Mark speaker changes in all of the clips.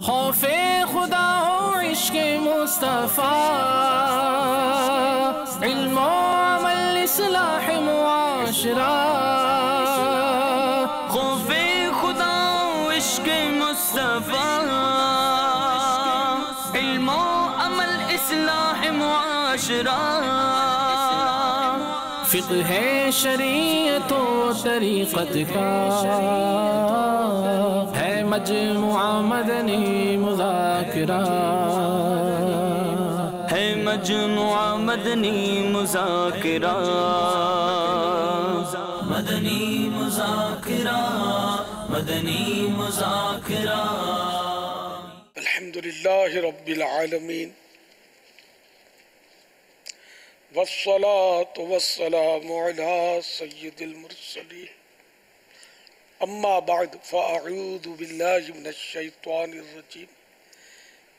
Speaker 1: خوف خدا ہو عشق مصطفیٰ، علم و عمل اصلاح معاشرہ، خوف خدا ہو عشق مصطفیٰ، علم و عمل اصلاح معاشرہ، فقہ شریعت و طریقت کا ہے مجموعہ مدنی مذاکرہ، ہے مجموعہ مدنی مذاکرہ، مدنی مذاکرہ، مدنی مذاکرہ۔
Speaker 2: الحمدللہ رب العالمین، والصلاة والسلام على سید المرسلین، اما بعد فاعوذ باللہ من الشیطان الرجیم،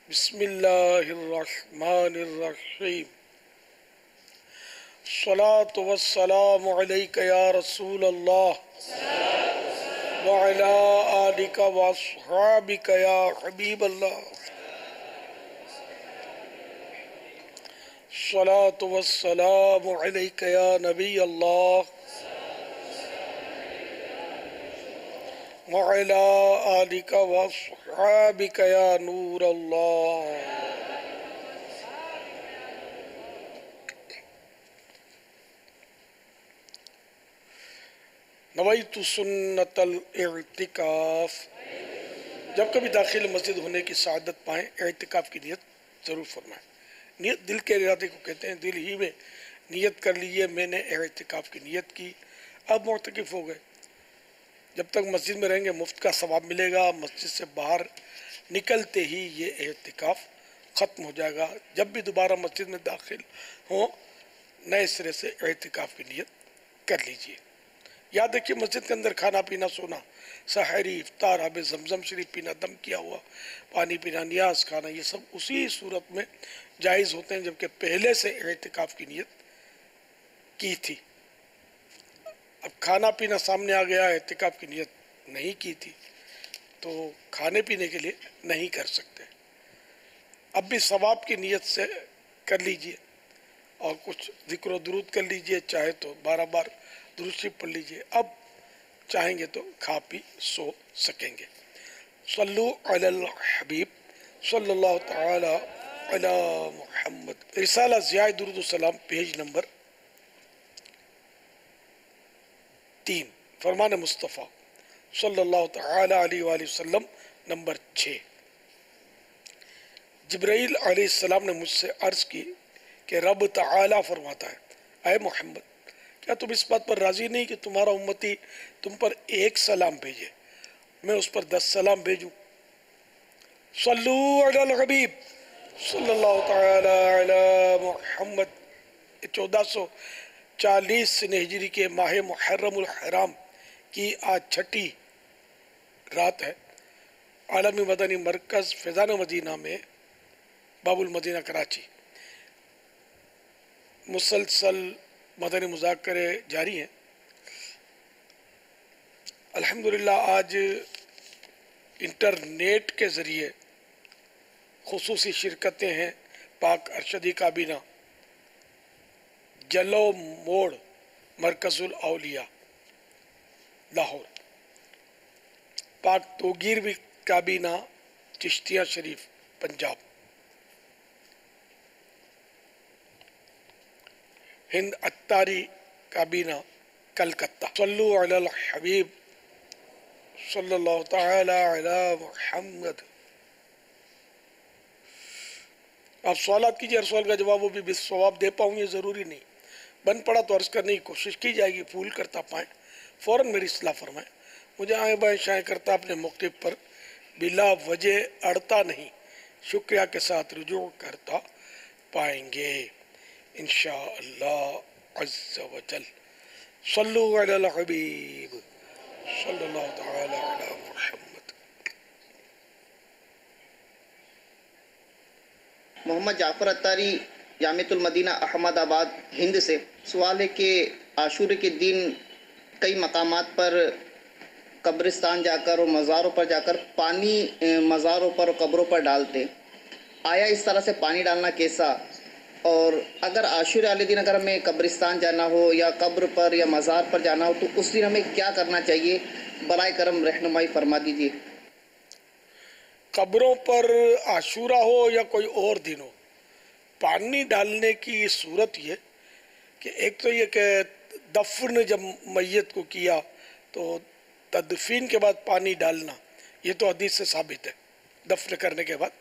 Speaker 2: بسم اللہ الرحمن الرحیم، الصلاة والسلام علیک یا رسول اللہ، وعلی آلک واصحابک یا حبیب اللہ، الصلاة والسلام علیک یا نبی اللہ، وعلی آلک واصحابک یا نور اللہ۔ نویت سنت الاعتکاف، جب کبھی داخل مسجد ہونے کی سعادت پائیں اعتکاف کی نیت ضرور فرمائیں۔ نیت دل کے ارادے کو کہتے ہیں، دل ہی میں نیت کر لیجئے میں نے اعتکاف کی نیت کی، اب معتکف ہو گئے۔ جب تک مسجد میں رہیں گے مفت کا ثواب ملے گا، مسجد سے باہر نکلتے ہی یہ اعتکاف ختم ہو جائے گا۔ جب بھی دوبارہ مسجد میں داخل ہوں نئے سرے سے اعتکاف کی نیت کر لیجئے۔ یاد رکھیے مسجد کے اندر کھانا پینا سونا، سحری افطار آب زمزم شریف پینا، دم کیا ہوا پانی پینا، نیاز کھانا، یہ سب اسی صورت میں جائز ہوتے ہیں جبکہ پہلے سے اعتکاف کی نیت کی تھی۔ اب کھانا پینا سامنے آ گیا، اعتکاف کی نیت نہیں کی تھی تو کھانے پینے کے لیے نہیں کر سکتے۔ اب بھی ثواب کی نیت سے کر لیجئے اور کچھ ذکر و درود کر لیجئے، چاہے تو 12 بار درود شریف پڑھ لیجئے، اب چاہیں گے تو کھا پی سو سکیں گے۔ صلو علی الحبیب صلی اللہ تعالی علی محمد۔ رسالہ ضیاء درود و سلام پیج نمبر 3، فرمان مصطفیٰ صلی اللہ تعالی علیہ وآلہ وسلم نمبر 6۔ جبرائیل علیہ السلام نے مجھ سے عرض کی کہ رب تعالی فرماتا ہے، اے محمد کیا تم اس بات پر راضی نہیں کہ تمہارا امتی تم پر ایک سلام بھیجے، میں اس پر 10 سلام بھیجوں؟ صلو علی الحبیب صلی اللہ تعالی علی محمد۔ 1440 ہجری کے ماہ محرم الحرام کی آج چھٹی رات ہے۔ عالمی مدنی مرکز فیضان مدینہ میں باب المدینہ کراچی مسلسل مدنی مذاکرے جاری ہیں۔ الحمدللہ آج انٹرنیٹ کے ذریعے خصوصی شرکتیں ہیں۔ پاک ارشدی کابینہ جلو موڑ مرکز الاولیاء لاہور، پاک توگیروی کابینہ چشتیہ شریف پنجاب، ہند اتاری کابینہ کلکتہ۔ صلو علی الحبیب صلی اللہ تعالی علی محمد۔ آپ سوالات کیجئے، ہر سوال کا جواب وہ بھی بالصواب دے پاؤں یہ ضروری نہیں، بن پڑا تو عرض کرنے کی کوشش کی جائے گی، پھول کرتا پائیں فوراً میری اصلاح فرمائیں۔ مجھے آئیں بائیں شائیں کرتا اپنے موقف پر بلا وجہ اڑتا نہیں، شکریہ کے ساتھ رجوع کرتا پائیں گے انشاءاللہ عز و جل۔ صلو علی الحبیب صلی اللہ تعالی علی محمد۔
Speaker 3: محمد جعفر اتاری، جامعۃ المدینہ احمد آباد ہند سے سوال ہے کہ عاشورے کے دن کئی مقامات پر قبرستان جا کر اور مزاروں پر جا کر پانی مزاروں پر اور قبروں پر ڈالتے، آیا اس طرح سے پانی ڈالنا کیسا؟ اور اگر عاشور والے دن اگر ہمیں قبرستان جانا ہو یا قبر پر یا مزار پر جانا ہو تو اس دن ہمیں کیا کرنا چاہیے؟ برائے کرم رہنمائی فرما دیجیے۔
Speaker 2: قبروں پر عاشورہ ہو یا کوئی اور دن ہو، پانی ڈالنے کی صورت یہ کہ ایک تو یہ کہ دفن جب میت کو کیا تو تدفین کے بعد پانی ڈالنا، یہ تو حدیث سے ثابت ہے دفن کرنے کے بعد۔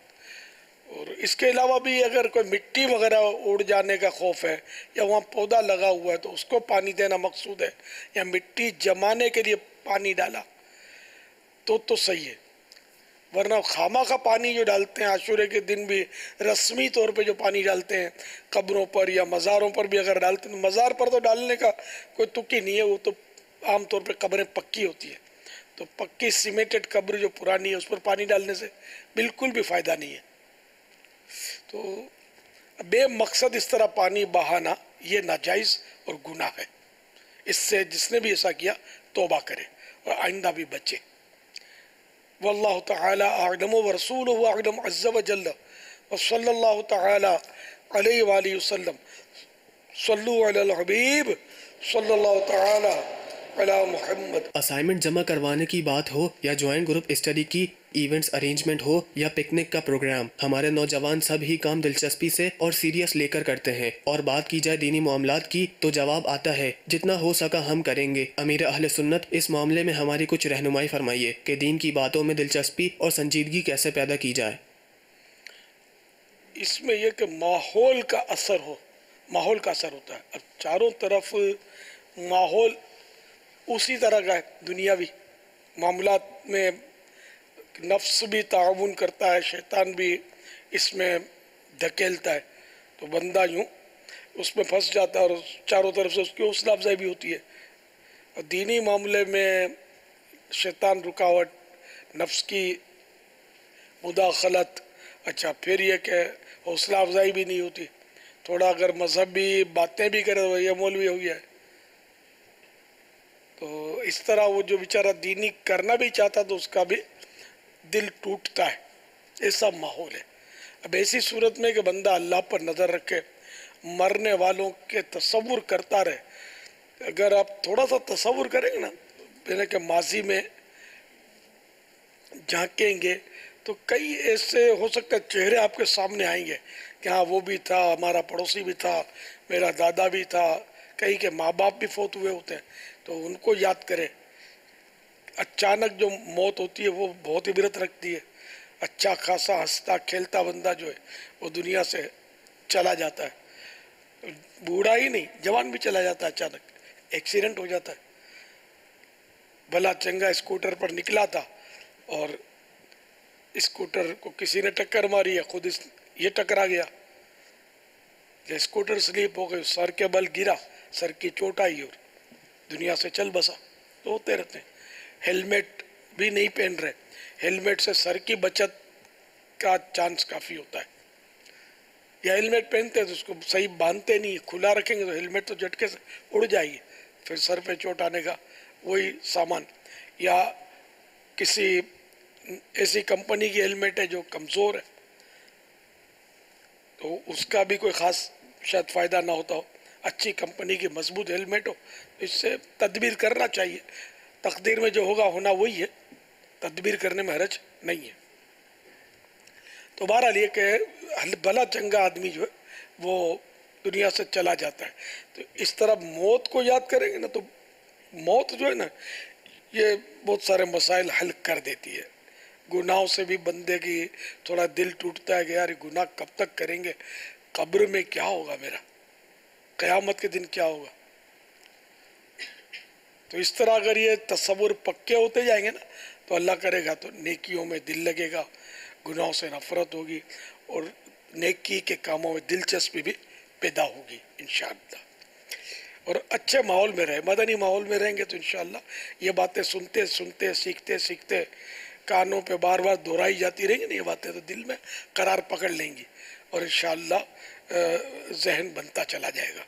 Speaker 2: اور اس کے علاوہ بھی اگر کوئی مٹی وغیرہ اڑ جانے کا خوف ہے یا وہاں پودا لگا ہوا ہے تو اس کو پانی دینا مقصود ہے، یا مٹی جمانے کے لیے پانی ڈالا تو صحیح ہے۔ ورنہ خامہ پانی جو ڈالتے ہیں عاشورے کے دن بھی رسمی طور پہ جو پانی ڈالتے ہیں قبروں پر یا مزاروں پر بھی اگر ڈالتے ہیں، مزار پر تو ڈالنے کا کوئی تک ہی نہیں ہے، وہ تو عام طور پہ قبریں پکی ہوتی ہیں، تو پکی سیمیٹڈ قبر جو پرانی ہے اس پر پانی ڈالنے سے بالکل بھی فائدہ نہیں ہے۔ تو بے مقصد اس طرح پانی بہانا یہ ناجائز اور گناہ ہے، اس سے جس نے بھی ایسا کیا توبہ کرے اور آئندہ بھی بچے۔ واللہ تعالی اعلم ورسولہ اعلم عز وجل وصلی اللہ تعالی علیہ وآلہ وسلم۔ صلو علی الحبیب صلی اللہ تعالی علی محمد۔
Speaker 4: اسائنمنٹ جمع کروانے کی بات ہو یا جوائنٹ گروپ اسٹڈی کی ایونٹس ارینجمنٹ ہو یا پکنک کا پروگرام، ہمارے نوجوان سب ہی کام دلچسپی سے اور سیریس لے کر کرتے ہیں، اور بات کی جائے دینی معاملات کی تو جواب آتا ہے جتنا ہو سکا ہم کریں گے۔ امیر اہل سنت اس معاملے میں ہماری کچھ رہنمائی فرمائیے کہ دین کی باتوں میں دلچسپی اور سنجیدگی کیسے پیدا کی جائے۔
Speaker 2: اس میں یہ کہ ماحول کا اثر ہو، ماحول کا اثر ہوتا ہے۔ اب چاروں طرف ماحول اسی طرح کا ہے، دنیاوی معاملات میں نفس بھی تعاون کرتا ہے، شیطان بھی اس میں دھکیلتا ہے، تو بندہ یوں اس میں پھنس جاتا ہے اور چاروں طرف سے اس کی حوصلہ افزائی بھی ہوتی ہے۔ اور دینی معاملے میں شیطان رکاوٹ، نفس کی مداخلت، اچھا پھر یہ کہ حوصلہ افزائی بھی نہیں ہوتی، تھوڑا اگر مذہبی باتیں بھی کرے تو یہ مولوی ہو گیا ہے۔ تو اس طرح وہ جو بیچارہ دینی کرنا بھی چاہتا تو اس کا بھی دل ٹوٹتا ہے، ایسا ماحول ہے۔ اب ایسی صورت میں کہ بندہ اللہ پر نظر رکھے، مرنے والوں کے تصور کرتا رہے۔ اگر آپ تھوڑا سا تصور کریں گے نا، پہلے کہ ماضی میں جھانکیں گے تو کئی ایسے ہو سکتا ہے چہرے آپ کے سامنے آئیں گے کہ ہاں وہ بھی تھا، ہمارا پڑوسی بھی تھا، میرا دادا بھی تھا، کئی کے ماں باپ بھی فوت ہوئے ہوتے ہیں، تو ان کو یاد کرے۔ اچانک جو موت ہوتی ہے وہ بہت عبرت رکھتی ہے۔ اچھا خاصا ہنستا کھیلتا بندہ جو ہے وہ دنیا سے چلا جاتا ہے، بوڑھا ہی نہیں جوان بھی چلا جاتا ہے، اچانک ایکسیڈنٹ ہو جاتا ہے۔ بھلا چنگا اسکوٹر پر نکلا تھا اور اسکوٹر کو کسی نے ٹکر ماری ہے، خود یہ ٹکرا گیا، اسکوٹر سلیپ ہو گئی، سر کے بل گرا، سر کی چوٹ آئی اور دنیا سے چل بسا۔ تو ہوتے رہتے ہیں۔ ہیلمٹ بھی نہیں پہن رہے، ہیلمٹ سے سر کی بچت کا چانس کافی ہوتا ہے۔ یا ہیلمٹ پہنتے ہیں تو اس کو صحیح باندھتے نہیں، کھلا رکھیں گے تو ہیلمٹ تو جھٹکے سے اڑ جائے گی، پھر سر پہ چوٹ آنے کا وہی سامان۔ یا کسی ایسی کمپنی کی ہیلمٹ ہے جو کمزور ہے تو اس کا بھی کوئی خاص شاید فائدہ نہ ہوتا ہو، اچھی کمپنی کی مضبوط ہیلمٹ ہو، اس سے تدبیر کرنا چاہیے۔ تقدیر میں جو ہوگا ہونا وہی ہے، تدبیر کرنے میں حرج نہیں ہے۔ تو بہرحال یہ کہ بھلا چنگا آدمی جو ہے وہ دنیا سے چلا جاتا ہے، تو اس طرح موت کو یاد کریں گے نا تو موت جو ہے نا یہ بہت سارے مسائل حل کر دیتی ہے۔ گناہوں سے بھی بندے کی تھوڑا دل ٹوٹتا ہے کہ یار گناہ کب تک کریں گے، قبر میں کیا ہوگا میرا، قیامت کے دن کیا ہوگا۔ تو اس طرح اگر یہ تصور پکے ہوتے جائیں گے نا تو اللہ کرے گا تو نیکیوں میں دل لگے گا، گناہوں سے نفرت ہوگی اور نیکی کے کاموں میں دلچسپی بھی پیدا ہوگی انشاءاللہ۔ اور اچھے ماحول میں رہے، مدنی ماحول میں رہیں گے تو انشاءاللہ یہ باتیں سنتے سنتے سیکھتے سیکھتے کانوں پہ بار بار دہرائی جاتی رہیں گی نا یہ باتیں، تو دل میں قرار پکڑ لیں گی اور انشاءاللہ ذہن بنتا چلا جائے گا۔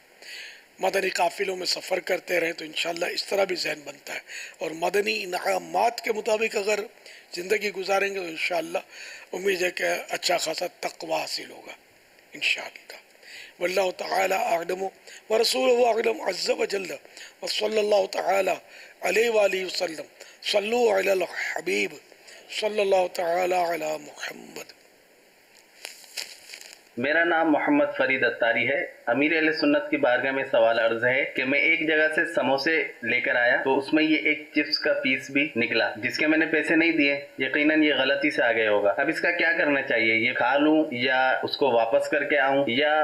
Speaker 2: مدنی قافلوں میں سفر کرتے رہیں تو انشاءاللہ اس طرح بھی ذہن بنتا ہے، اور مدنی انعامات کے مطابق اگر زندگی گزاریں گے تو انشاءاللہ امید ہے کہ اچھا خاصا تقوی حاصل ہوگا انشاءاللہ۔ واللہ تعالی اعلم ورسولہ اعلم عز وجل، وصلی اللہ تعالی علیہ وآلہ وسلم، صلو علی الحبیب صلی اللہ تعالی علی محمد۔
Speaker 5: میرا نام محمد فرید اتاری ہے۔ امیر اہل سنت کی بارگاہ میں سوال عرض ہے کہ میں ایک جگہ سے سموسے لے کر آیا تو اس میں یہ ایک چپس کا پیس بھی نکلا جس کے میں نے پیسے نہیں دیے، یقیناً یہ غلطی سے آ گیا ہوگا۔ اب اس کا کیا کرنا چاہیے؟ یہ کھا لوں یا اس کو واپس کر کے آؤں، یا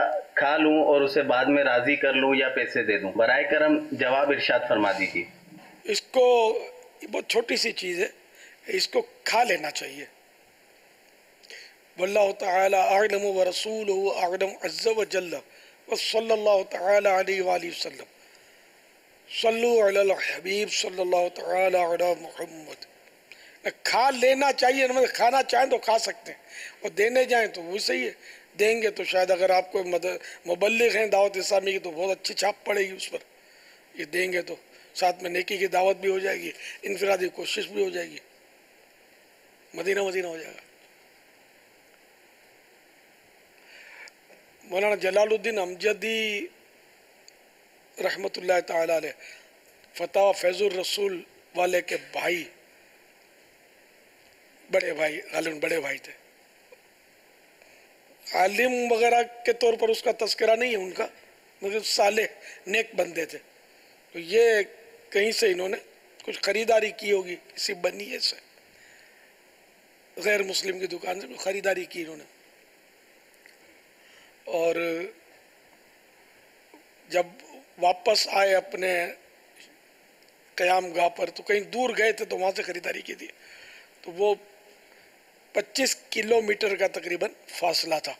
Speaker 5: کھا لوں اور اسے بعد میں راضی کر لوں، یا پیسے دے دوں؟ برائے کرم جواب ارشاد فرما دیجیے۔
Speaker 2: اس کو بہت چھوٹی سی چیز ہے، اس کو کھا لینا چاہیے۔ واللہ تعالی اعلم ورسولہ اعلم عز وجل، وصلی اللہ تعالی علیہ وآلہ وسلم، صلو علی الحبیب صلی اللہ تعالی علی محمد۔ کھا لینا چاہیے، کھانا چاہیں تو کھا سکتے ہیں، اور دینے جائیں تو وہ صحیح ہے، دیں گے تو شاید اگر آپ کو مبلغ ہیں دعوت اسلامی کی تو بہت اچھی چھاپ پڑے گی اس پر، یہ دیں گے تو ساتھ میں نیکی کی دعوت بھی ہو جائے گی، انفرادی کوشش بھی ہو جائے گی، مدینہ مدینہ ہو جائے گا۔ مولانا جلال الدین امجدی رحمۃ اللہ تعالی علیہ فتح فیض الرسول والے کے بھائی، بڑے بھائی، غالباً بڑے بھائی تھے، عالم وغیرہ کے طور پر اس کا تذکرہ نہیں ہے ان کا، مگر صالح نیک بندے تھے۔ تو یہ کہیں سے انہوں نے کچھ خریداری کی ہوگی کسی بنیے سے، غیر مسلم کی دکان سے خریداری کی انہوں نے، اور جب واپس آئے اپنے قیام گاہ پر تو کہیں دور گئے تھے تو وہاں سے خریداری کی تھی، تو وہ 25 کلومیٹر کا تقریباً فاصلہ تھا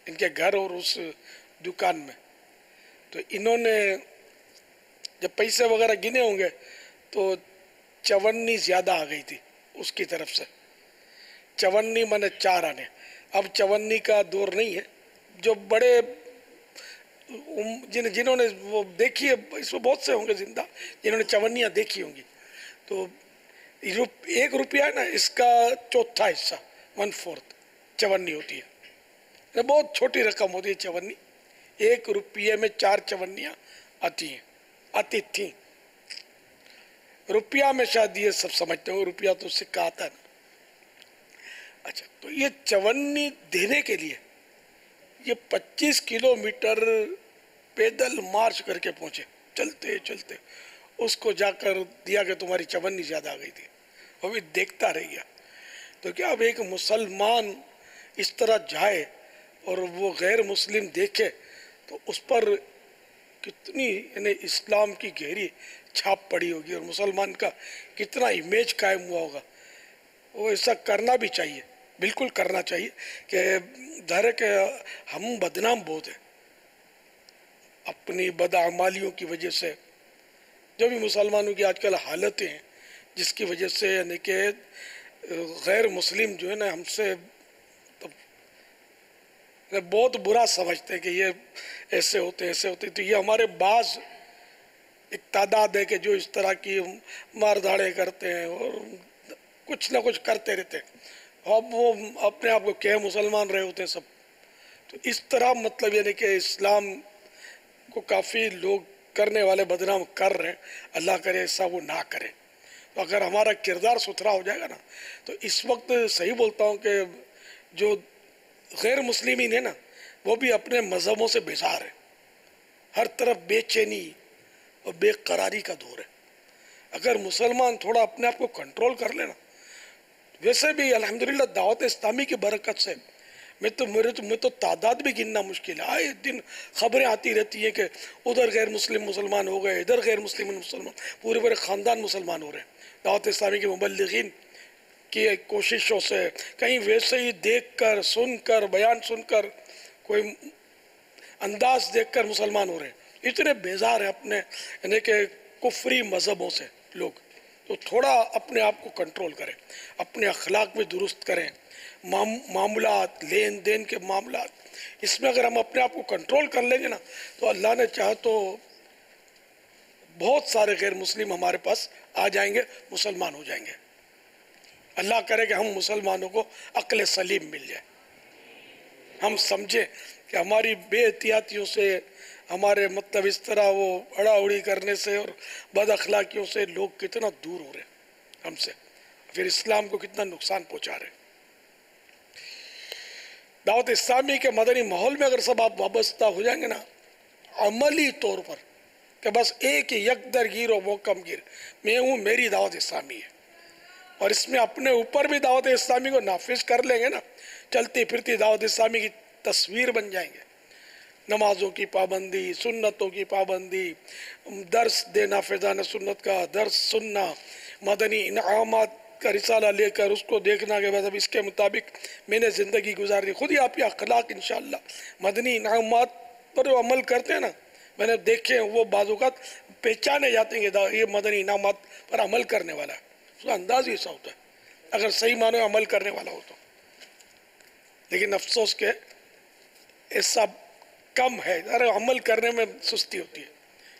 Speaker 2: ان کے گھر اور اس دکان میں۔ تو انہوں نے جب پیسے وغیرہ گنے ہوں گے تو چونی زیادہ آ گئی تھی اس کی طرف سے، چونی مانے 4 آنے۔ اب چونی کا دور نہیں ہے، جو بڑے جنہوں نے وہ دیکھی ہے، اس میں بہت سے ہوں گے زندہ جنہوں نے چونیاں دیکھی ہوں گی، تو 1 روپیہ ہے نا، اس کا 1/4 حصہ 1/4 چونی ہوتی ہے، بہت چھوٹی رقم ہوتی ہے چونی۔ 1 روپیے میں 4 چونیاں آتی تھیں۔ روپیہ میں شاید یہ سب سمجھتے ہوں، روپیہ تو سکہ آتا ہے نا۔ اچھا، تو یہ چونی دینے کے لیے یہ 25 کلومیٹر پیدل مارچ کر کے پہنچے، چلتے چلتے اس کو جا کر دیا کہ تمہاری چونی زیادہ آ گئی تھی، وہ بھی دیکھتا رہ گیا۔ تو کیا اب ایک مسلمان اس طرح جائے اور وہ غیر مسلم دیکھے تو اس پر کتنی یعنی اسلام کی گہری چھاپ پڑی ہوگی، اور مسلمان کا کتنا امیج قائم ہوا ہوگا۔ وہ ایسا کرنا بھی چاہیے، بالکل کرنا چاہیے، کہ ظاہر ہے کہ ہم بدنام بہت ہیں اپنی بدعمالیوں کی وجہ سے، جو بھی مسلمانوں کی آج کل حالتیں ہیں جس کی وجہ سے یعنی کہ غیر مسلم جو ہے نا ہم سے بہت برا سمجھتے ہیں کہ یہ ایسے ہوتے ہیں ایسے ہوتے ہیں۔ تو یہ ہمارے بعض ایک تعداد ہے کہ جو اس طرح کی مار دھاڑے کرتے ہیں اور کچھ نہ کچھ کرتے رہتے ہیں، اب وہ اپنے آپ کو کہ مسلمان رہے ہوتے ہیں سب۔ تو اس طرح مطلب یعنی کہ اسلام کو کافی لوگ کرنے والے بدنام کر رہے ہیں، اللہ کرے ایسا وہ نہ کرے۔ تو اگر ہمارا کردار ستھرا ہو جائے گا نا تو اس وقت صحیح بولتا ہوں کہ جو غیر مسلمین ہیں نا وہ بھی اپنے مذہبوں سے بیزار ہیں، ہر طرف بے چینی اور بے قراری کا دور ہے۔ اگر مسلمان تھوڑا اپنے آپ کو کنٹرول کر لینا، ویسے بھی الحمدللہ دعوت اسلامی کی برکت سے میں تو تعداد بھی گننا مشکل ہے، آئے دن خبریں آتی رہتی ہیں کہ ادھر غیر مسلم مسلمان ہو گئے، ادھر غیر مسلم مسلمان، پورے خاندان مسلمان ہو رہے ہیں۔ دعوت اسلامی کے مبلغین کی کوششوں سے کہیں ویسے ہی دیکھ کر سن کر بیان سن کر کوئی انداز دیکھ کر مسلمان ہو رہے ہیں، اتنے بیزار ہیں اپنے یعنی کہ کفری مذہبوں سے لوگ۔ تو تھوڑا اپنے آپ کو کنٹرول کریں، اپنے اخلاق بھی درست کریں، معاملات لین دین کے معاملات، اس میں اگر ہم اپنے آپ کو کنٹرول کر لیں گے نا تو اللہ نے چاہا تو بہت سارے غیر مسلم ہمارے پاس آ جائیں گے، مسلمان ہو جائیں گے۔ اللہ کرے کہ ہم مسلمانوں کو عقل سلیم مل جائے، ہم سمجھیں کہ ہماری بے احتیاطیوں سے، ہمارے مطلب اس طرح وہ اڑا اڑی کرنے سے اور بد اخلاقیوں سے لوگ کتنا دور ہو رہے ہیں ہم سے، پھر اسلام کو کتنا نقصان پہنچا رہے ہیں۔ دعوت اسلامی کے مدنی ماحول میں اگر سب آپ وابستہ ہو جائیں گے نا، عملی طور پر، کہ بس ایک ہی یک درگیر و محکم گیر، میں ہوں، میری دعوت اسلامی ہے، اور اس میں اپنے اوپر بھی دعوت اسلامی کو نافذ کر لیں گے نا، چلتی پھرتی دعوت اسلامی کی تصویر بن جائیں گے۔ نمازوں کی پابندی، سنتوں کی پابندی، درس دینا فیضان سنت کا، درس سننا، مدنی انعامات کا رسالہ لے کر اس کو دیکھنا کہ مطلب اس کے مطابق میں نے زندگی گزارنی، خود ہی آپ کے اخلاق انشاءاللہ مدنی انعامات پر جو عمل کرتے ہیں نا، میں نے دیکھے وہ بعض اوقات پہچانے جاتے ہیں کہ یہ مدنی انعامات پر عمل کرنے والا ہے، اس کا انداز ہی ایسا ہوتا ہے اگر صحیح معنوں میں عمل کرنے والا ہو تو۔ لیکن افسوس کہ ایسا کم ہے، ارے عمل کرنے میں سستی ہوتی ہے،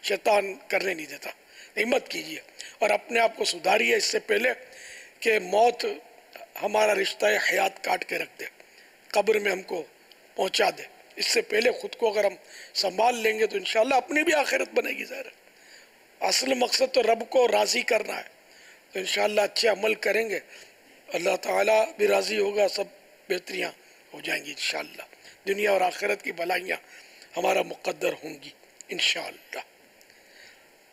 Speaker 2: شیطان کرنے نہیں دیتا۔ ہمت کیجئے اور اپنے آپ کو سدھاریے اس سے پہلے کہ موت ہمارا رشتہ حیات کاٹ کے رکھ دے، قبر میں ہم کو پہنچا دے۔ اس سے پہلے خود کو اگر ہم سنبھال لیں گے تو انشاءاللہ اپنی بھی آخرت بنے گی۔ ظاہر ہے اصل مقصد تو رب کو راضی کرنا ہے، تو انشاءاللہ اچھے عمل کریں گے، اللہ تعالیٰ بھی راضی ہوگا، سب بہتریاں ہو جائیں گی انشاءاللہ، دنیا اور آخرت کی بھلائیاں ہمارا مقدر ہوں گی انشاءاللہ۔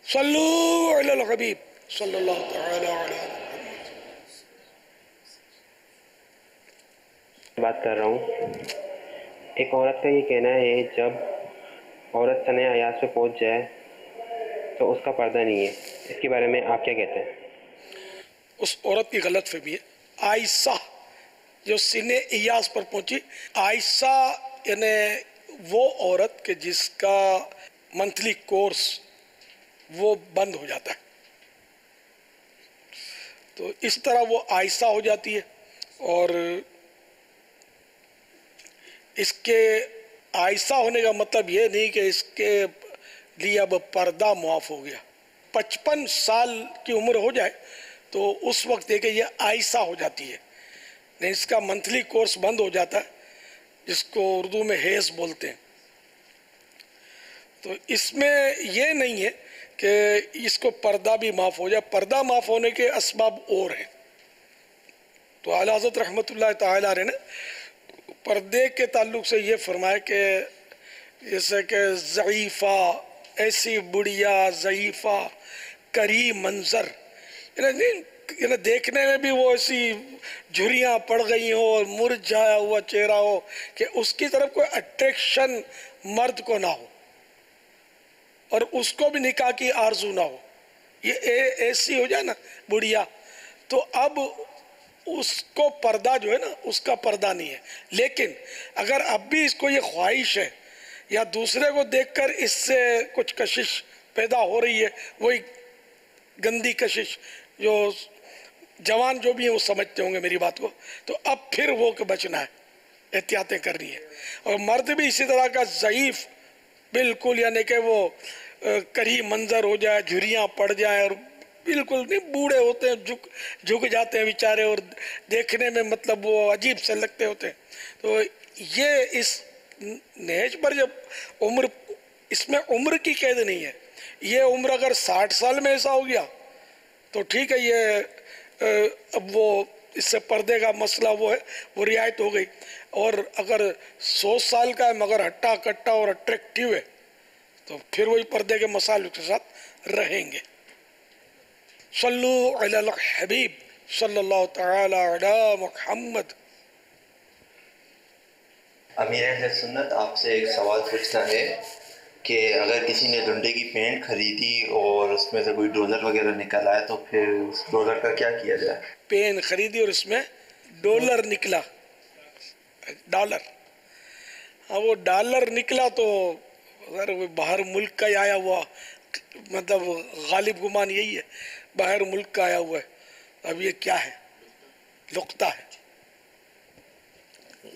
Speaker 2: صلو علی الحبیب صلی اللہ تعالی علیہ وسلم۔
Speaker 6: بات کر رہا ہوں، ایک عورت کا یہ کہنا ہے جب عورت سنہ ایاز پہ پہنچ جائے تو اس کا پردہ نہیں ہے، اس کے بارے میں آپ کیا کہتے ہیں؟
Speaker 2: اس عورت کی غلط فہمی ہے۔ عائشہ جو سنہ ایاز پر پہنچی، عائشہ یعنی وہ عورت کہ جس کا منتھلی کورس وہ بند ہو جاتا ہے، تو اس طرح وہ عائشہ ہو جاتی ہے، اور اس کے عائشہ ہونے کا مطلب یہ نہیں کہ اس کے لیے اب پردہ معاف ہو گیا۔ 55 سال کی عمر ہو جائے تو اس وقت یہ کہ یہ عائشہ ہو جاتی ہے، نہیں اس کا منتھلی کورس بند ہو جاتا ہے، جس کو اردو میں حیض بولتے ہیں۔ تو اس میں یہ نہیں ہے کہ اس کو پردہ بھی معاف ہو جائے، پردہ معاف ہونے کے اسباب اور ہیں۔ تو اعلیٰ حضرت رحمۃ اللہ تعالیٰ علیہ نے پردے کے تعلق سے یہ فرمایا کہ جیسے کہ ضعیفہ، ایسی بڑھیا ضعیفہ کری منظر، یعنی دیکھنے میں بھی وہ ایسی جھریاں پڑ گئی ہوں اور مرجھایا ہوا چہرہ ہو کہ اس کی طرف کوئی اٹریکشن مرد کو نہ ہو اور اس کو بھی نکاح کی آرزو نہ ہو، یہ ایسی ہو جائے نا بڑھیا، تو اب اس کو پردہ جو ہے نا اس کا پردہ نہیں ہے۔ لیکن اگر اب بھی اس کو یہ خواہش ہے یا دوسرے کو دیکھ کر اس سے کچھ کشش پیدا ہو رہی ہے، وہی گندی کشش جو جوان جو بھی ہیں وہ سمجھتے ہوں گے میری بات کو، تو اب پھر وہ کہ بچنا ہے، احتیاطیں کرنی ہے۔ اور مرد بھی اسی طرح کا ضعیف بالکل، یعنی کہ وہ کری منظر ہو جائے، جھریاں پڑ جائیں اور بالکل نہیں، بوڑھے ہوتے ہیں، جھک جاتے ہیں بیچارے اور دیکھنے میں مطلب وہ عجیب سے لگتے ہوتے ہیں۔ تو یہ اس نہج پر جب عمر، اس میں عمر کی قید نہیں ہے، یہ عمر اگر 60 سال میں ایسا ہو گیا تو ٹھیک ہے، یہ اب وہ اس سے پردے کا مسئلہ وہ ہے، وہ رعایت ہو گئی، اور اگر 100 سال کا ہے مگر ہٹا کٹا اور اٹریکٹیو ہے تو پھر وہی پردے کے مسائل کے ساتھ رہیں گے۔ صلو علی الحبیب صلی اللہ تعالی علی محمد۔
Speaker 7: امیر اہل سنت آپ سے ایک سوال پوچھتا ہے کہ اگر کسی نے لنڈے کی پینٹ خریدی اور اس میں سے کوئی ڈالر وغیرہ نکل آئے تو پھر اس ڈالر کا کیا کیا جائے؟
Speaker 2: پین خریدی اور اس میں ڈالر نکلا، ڈالر، ہاں وہ ڈالر نکلا تو اگر وہ باہر ملک کا ہی آیا ہوا، مطلب غالب گمان یہی ہے باہر ملک کا آیا ہوا ہے، اب یہ کیا ہے؟ لقطہ ہے۔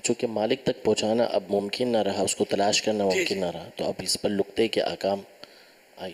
Speaker 8: چونکہ مالک تک پہنچانا اب ممکن نہ رہا، اس کو تلاش کرنا ممکن نہ رہا، تو اب اس پر لقطے کے احکام آئی۔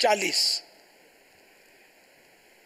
Speaker 2: 40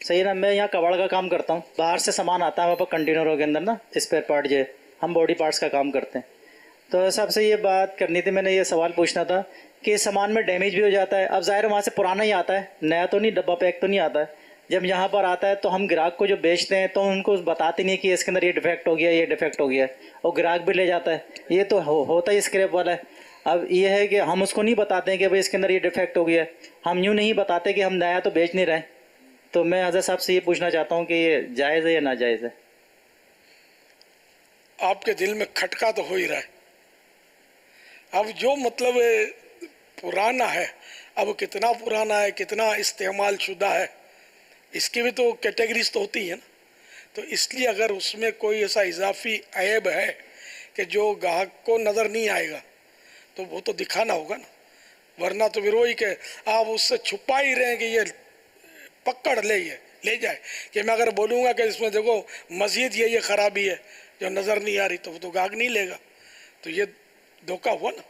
Speaker 9: صحیح نا. میں یہاں کباڑ کا کام کرتا ہوں, باہر سے سامان آتا ہے ہمارے پاس کنٹینروں کے اندر نا, اسپیئر پارٹ جو ہم باڈی پارٹس کا کام کرتے ہیں. تو صاحب سے یہ بات کرنی تھی, میں نے یہ سوال پوچھنا تھا کہ سامان میں ڈیمیج بھی ہو جاتا ہے. اب ظاہر وہاں سے پرانا ہی آتا ہے, نیا تو نہیں, ڈبہ پیک تو نہیں آتا ہے. جب یہاں پر آتا ہے تو ہم گراہک کو جو بیچتے ہیں تو ان کو بتاتے نہیں کہ اس کے اندر یہ ڈیفیکٹ ہو گیا, یہ ڈیفیکٹ ہو گیا, اور گراہک بھی لے جاتا ہے. یہ تو ہوتا ہی اسکریپ والا ہے. اب یہ ہے کہ ہم اس کو نہیں بتاتے ہیں کہ بھائی اس کے اندر یہ ڈیفیکٹ ہو گیا ہے. ہم یوں نہیں بتاتے کہ ہم نیا تو بیچ نہیں رہے. تو میں حضرت صاحب سے یہ پوچھنا چاہتا ہوں کہ یہ جائز ہے یا ناجائز ہے؟
Speaker 2: آپ کے دل میں کھٹکا تو ہو ہی رہا ہے. اب جو مطلب پرانا ہے, اب کتنا پرانا ہے, کتنا استعمال شدہ ہے, اس کی بھی تو کیٹیگریز تو ہوتی ہیں نا. تو اس لیے اگر اس میں کوئی ایسا اضافی عیب ہے کہ جو گاہک کو نظر نہیں آئے گا تو وہ تو دکھانا ہوگا نا. ورنہ تو پھر وہی کہ آپ اس سے چھپا ہی رہے ہیں کہ یہ پکڑ لے جائے. کہ میں اگر بولوں گا کہ اس میں دیکھو مزید یہ خرابی ہے جو نظر نہیں آ رہی, تو وہ تو گاہک نہیں لے گا. تو یہ دھوکہ ہوا نا.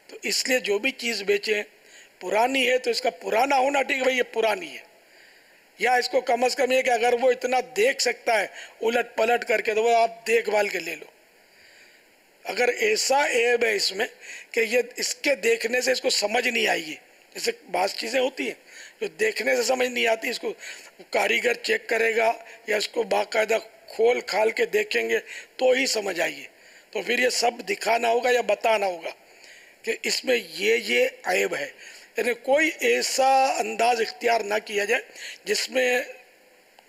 Speaker 2: تو اس لیے جو بھی چیز بیچیں پرانی ہے تو اس کا پرانا ہونا ٹھیک ہے بھائی یہ پرانی ہے, یا اس کو کم از کم یہ کہ اگر وہ اتنا دیکھ سکتا ہے الٹ پلٹ کر کے تو وہ آپ دیکھ بھال کے لے لو. اگر ایسا عیب ہے اس میں کہ یہ اس کے دیکھنے سے اس کو سمجھ نہیں آئے گی, جیسے بعض چیزیں ہوتی ہیں جو دیکھنے سے سمجھ نہیں آتی, اس کو کاریگر چیک کرے گا یا اس کو باقاعدہ کھول کھال کے دیکھیں گے تو ہی سمجھ آئیے. تو پھر یہ سب دکھانا ہوگا یا بتانا ہوگا کہ اس میں یہ عیب ہے. یعنی کوئی ایسا انداز اختیار نہ کیا جائے جس میں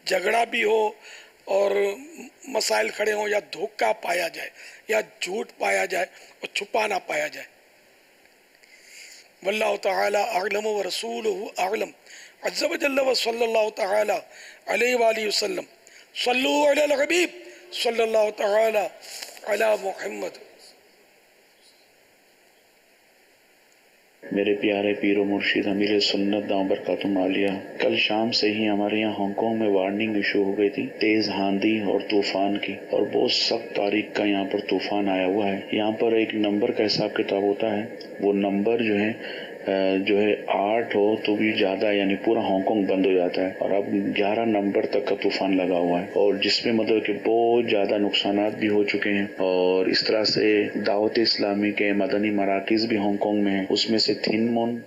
Speaker 2: جھگڑا بھی ہو اور مسائل کھڑے ہوں, یا دھوکہ پایا جائے یا جھوٹ پایا جائے اور چھپا نہ پایا جائے. واللہ تعالی اعلم ورسولہ اعلم عز وجل وصلی اللہ تعالی علیہ وآلہ وسلم. صلو علی الحبیب صلی اللہ تعالی علی محمد.
Speaker 10: میرے پیارے پیر و مرشد امیر سنت دام برکاتہم عالیہ، کل شام سے ہی ہمارے یہاں ہانگ کانگ میں وارننگ ایشو ہو گئی تھی تیز آندھی اور طوفان کی، اور بہت سخت تاریخ کا یہاں پر طوفان آیا ہوا ہے. یہاں پر ایک نمبر کا حساب کتاب ہوتا ہے، وہ نمبر جو ہے 8 ہو تو بھی زیادہ، یعنی پورا ہانگ کانگ بند ہو جاتا ہے. اور اب 11 نمبر تک کا طوفان لگا ہوا ہے، اور جس میں مطلب کہ بہت زیادہ نقصانات بھی ہو چکے ہیں. اور اس طرح سے دعوت اسلامی کے مدنی مراکز بھی ہانگ کانگ میں ہیں، اس میں سے تھن مون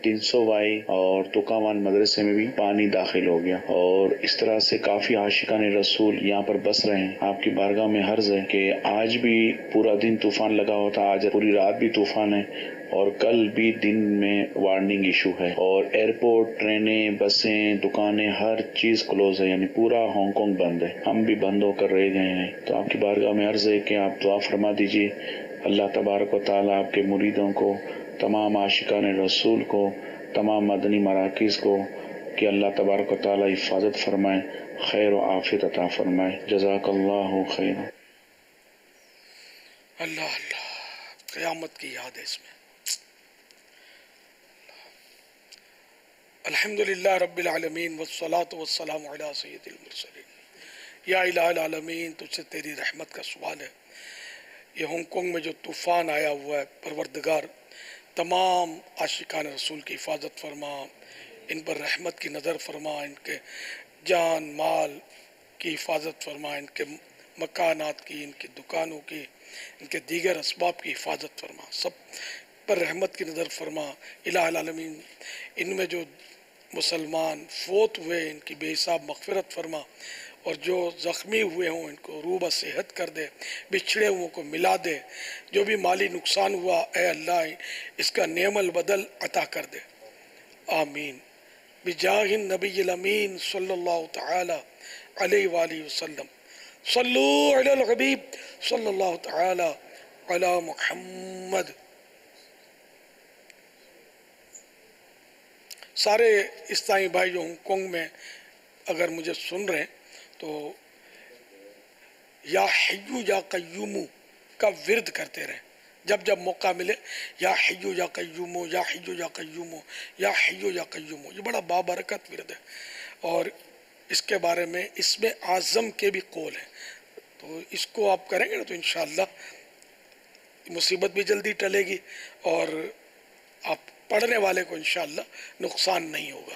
Speaker 10: 300 وائی اور توکاوان مدرسے میں بھی پانی داخل ہو گیا. اور اس طرح سے کافی عاشقان رسول یہاں پر بس رہے ہیں. آپ کی بارگاہ میں عرض ہے کہ آج بھی پورا دن طوفان لگا ہوا تھا، آج پوری رات بھی طوفان ہے، اور کل بھی دن میں وارننگ ایشو ہے. اور ایئرپورٹ، ٹرینیں، بسیں، دکانیں، ہر چیز کلوز ہے، یعنی پورا ہانگ کانگ بند ہے. ہم بھی بند ہو کر رہ گئے ہیں. تو آپ کی بارگاہ میں عرض ہے کہ آپ دعا فرما دیجیے، اللہ تبارک و تعالیٰ آپ کے مریدوں کو، تمام عاشقان رسول کو، تمام مدنی مراکز کو، کہ اللہ تبارک و تعالیٰ حفاظت فرمائے، خیر و عافیت عطا فرمائے. جزاک اللہ خیر.
Speaker 2: اللہ اللہ، قیامت کی یاد ہے اس میں. الحمدللہ رب العالمین والصلاة والسلام علی سید المرسلین. یا الہ العالمین، تجھ سے تیری رحمت کا سوال ہے. یہ ہانگ کانگ میں جو طوفان آیا ہوا ہے، پروردگار تمام عاشقان رسول کی حفاظت فرما، ان پر رحمت کی نظر فرما، ان کے جان مال کی حفاظت فرما، ان کے مکانات کی، ان کی دکانوں کی، ان کے دیگر اسباب کی حفاظت فرما، سب پر رحمت کی نظر فرما. الہ العالمین ان میں جو مسلمان فوت ہوئے ان کی بے حساب مغفرت فرما، اور جو زخمی ہوئے ہوں ان کو روبہ صحت کر دے، بچھڑے ہوئے کو ملا دے. جو بھی مالی نقصان ہوا اے اللہ اس کا نعم البدل عطا کر دے. آمین. بجاہ النبی الامین صلی اللہ تعالی علیہ وآلہ وسلم. صلو علی الحبیب صلی اللہ تعالی علی محمد. سارے اسلامی بھائی جو ہانگ کانگ میں اگر مجھے سن رہے ہیں تو یا حیو یا قیوم کا ورد کرتے رہیں. جب جب موقع ملے یا حیو یا قیوم، یا حیو یا قیوم، یا حیو یا قیوم. یہ بڑا بابرکت ورد ہے، اور اس کے بارے میں اس میں اعظم کے بھی قول ہیں. تو اس کو آپ کریں گے نا تو انشاءاللہ مصیبت بھی جلدی ٹلے گی، اور آپ پڑھنے والے کو انشاءاللہ نقصان نہیں ہوگا.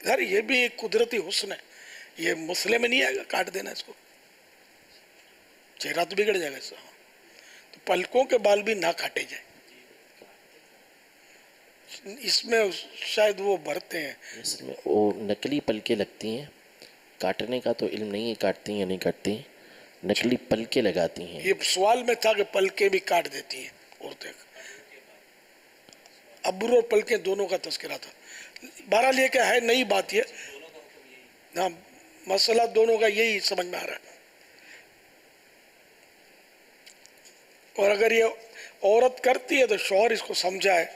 Speaker 2: یار یہ بھی ایک قدرتی حسن ہے، یہ مسئلے میں نہیں آئے گا کاٹ دینا اس کو، چہرہ تو بگڑ جائے گا اس سے. تو پلکوں کے بال بھی نہ کاٹے جائیں، اس میں شاید وہ بھرتے ہیں.
Speaker 8: اس میں وہ نقلی پلکیں لگتی ہیں، کاٹنے کا تو علم نہیں ہے کاٹتی ہیں یا نہیں کاٹتی ہیں، نقلی پلکیں لگاتی ہیں.
Speaker 2: یہ سوال میں تھا کہ پلکیں بھی کاٹ دیتی ہیں عورتیں، ابرو اور پلکیں دونوں کا تذکرہ تھا. بہرحال یہ کہ ہے نئی بات یہ، ہاں مسئلہ دونوں کا یہی سمجھ میں آ رہا ہے. اور اگر یہ عورت کرتی ہے تو شوہر اس کو سمجھائے،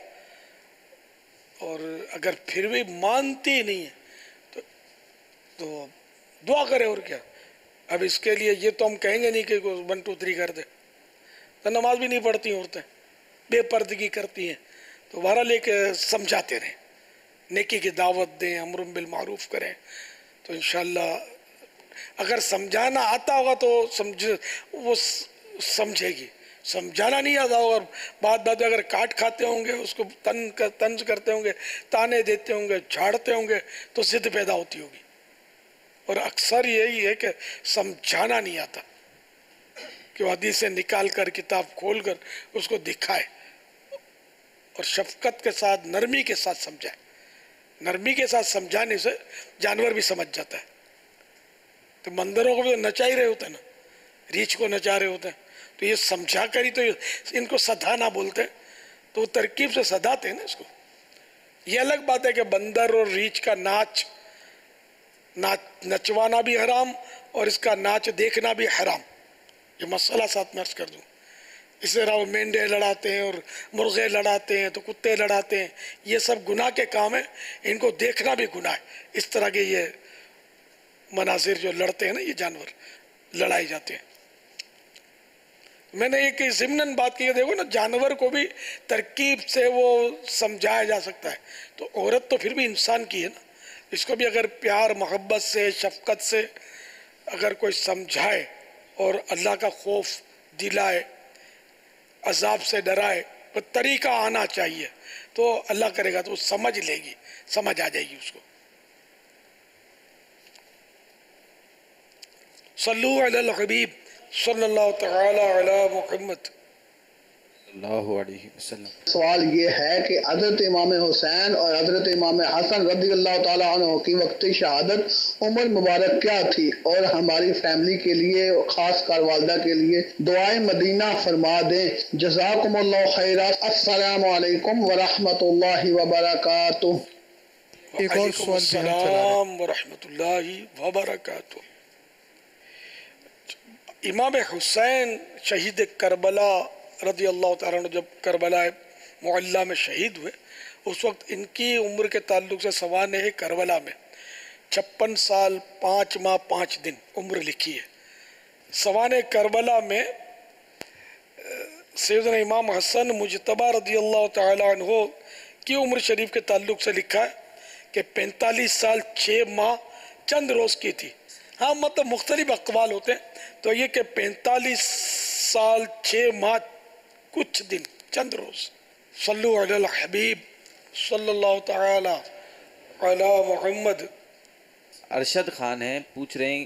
Speaker 2: اور اگر پھر بھی مانتی نہیں ہے تو دعا کرے. اور کیا، اب اس کے لیے یہ تو ہم کہیں گے نہیں کہ 1 2 3 کر دے. تو نماز بھی نہیں پڑھتی عورتیں، بے پردگی کرتی ہیں. تو بہرحال لے کے سمجھاتے رہیں، نیکی کی دعوت دیں، امر بالمعروف کریں. تو انشاءاللہ اگر سمجھانا آتا ہوگا تو وہ سمجھے گی. سمجھانا نہیں آتا ہوگا، بات اگر کاٹ کھاتے ہوں گے، اس کو طنز کرتے ہوں گے، تانے دیتے ہوں گے، جھاڑتے ہوں گے تو ضد پیدا ہوتی ہوگی. اور اکثر یہی ہے کہ سمجھانا نہیں آتا کہ وہ حدیثیں نکال کر کتاب کھول کر اس کو دکھائے اور شفقت کے ساتھ نرمی کے ساتھ سمجھائے. نرمی کے ساتھ سمجھانے سے جانور بھی سمجھ جاتا ہے. تو مندروں کو بھی نچا ہی رہے ہوتے ہیں نا، ریچھ کو نچا رہے ہوتے ہیں، تو یہ سمجھا کر ہی تو ان کو سدھانا بولتے ہیں. تو وہ ترکیب سے سدھاتے ہیں نا اس کو. یہ الگ بات ہے کہ بندر اور ریچھ کا ناچ نچوانا بھی حرام اور اس کا ناچ دیکھنا بھی حرام. یہ مسئلہ ساتھ میں عرض کر دوں. اس طرح وہ مینڈے لڑاتے ہیں اور مرغے لڑاتے ہیں تو کتے لڑاتے ہیں، یہ سب گناہ کے کام ہیں. ان کو دیکھنا بھی گناہ ہے. اس طرح کے یہ مناظر جو لڑتے ہیں نا، یہ جانور لڑائے جاتے ہیں. میں نے ایک ضمناً بات کی ہے، دیکھو نا جانور کو بھی ترکیب سے وہ سمجھایا جا سکتا ہے. تو عورت تو پھر بھی انسان کی ہے نا، اس کو بھی اگر پیار محبت سے شفقت سے اگر کوئی سمجھائے اور اللہ کا خوف دلائے، عذاب سے ڈرائے، وہ طریقہ آنا چاہیے تو اللہ کرے گا تو وہ سمجھ لے گی، سمجھ آ جائے گی اس کو. صلو علی الحبیب صلی اللہ تعالی علی محمد
Speaker 11: اللہ علیہ وسلم.
Speaker 12: سوال یہ ہے کہ حضرت امام حسین اور حضرت امام حسن رضی اللہ تعالیٰ عنہ کی وقت شہادت عمر مبارک کیا تھی، اور ہماری فیملی کے لیے خاص کر والدہ کے لیے دعائیں مدینہ فرما دیں. جزاکم اللہ خیرہ. السلام علیکم ورحمۃ اللہ وبرکاتہ.
Speaker 13: ایک اور سوال
Speaker 2: السلام ورحمۃ اللہ وبرکاتہ. امام حسین شہید کربلا رضی اللہ تعالیٰ عنہ جب کربلا معلیٰ میں شہید ہوئے، اس وقت ان کی عمر کے تعلق سے سوانح کربلا میں 56 سال 5 ماہ 5 دن عمر لکھی ہے. سوانح کربلا میں سیدنا امام حسن مجتبی رضی اللہ تعالیٰ عنہ کی عمر شریف کے تعلق سے لکھا ہے کہ 45 سال 6 ماہ چند روز کی تھی. ہاں مطلب مختلف اقوال ہوتے ہیں. تو یہ کہ 45 سال 6 ماہ کچھ دن چند روز. صلو علی الحبیب صلی اللہ تعالی علی محمد.
Speaker 11: ارشد خان ہیں، پوچھ رہے ہیں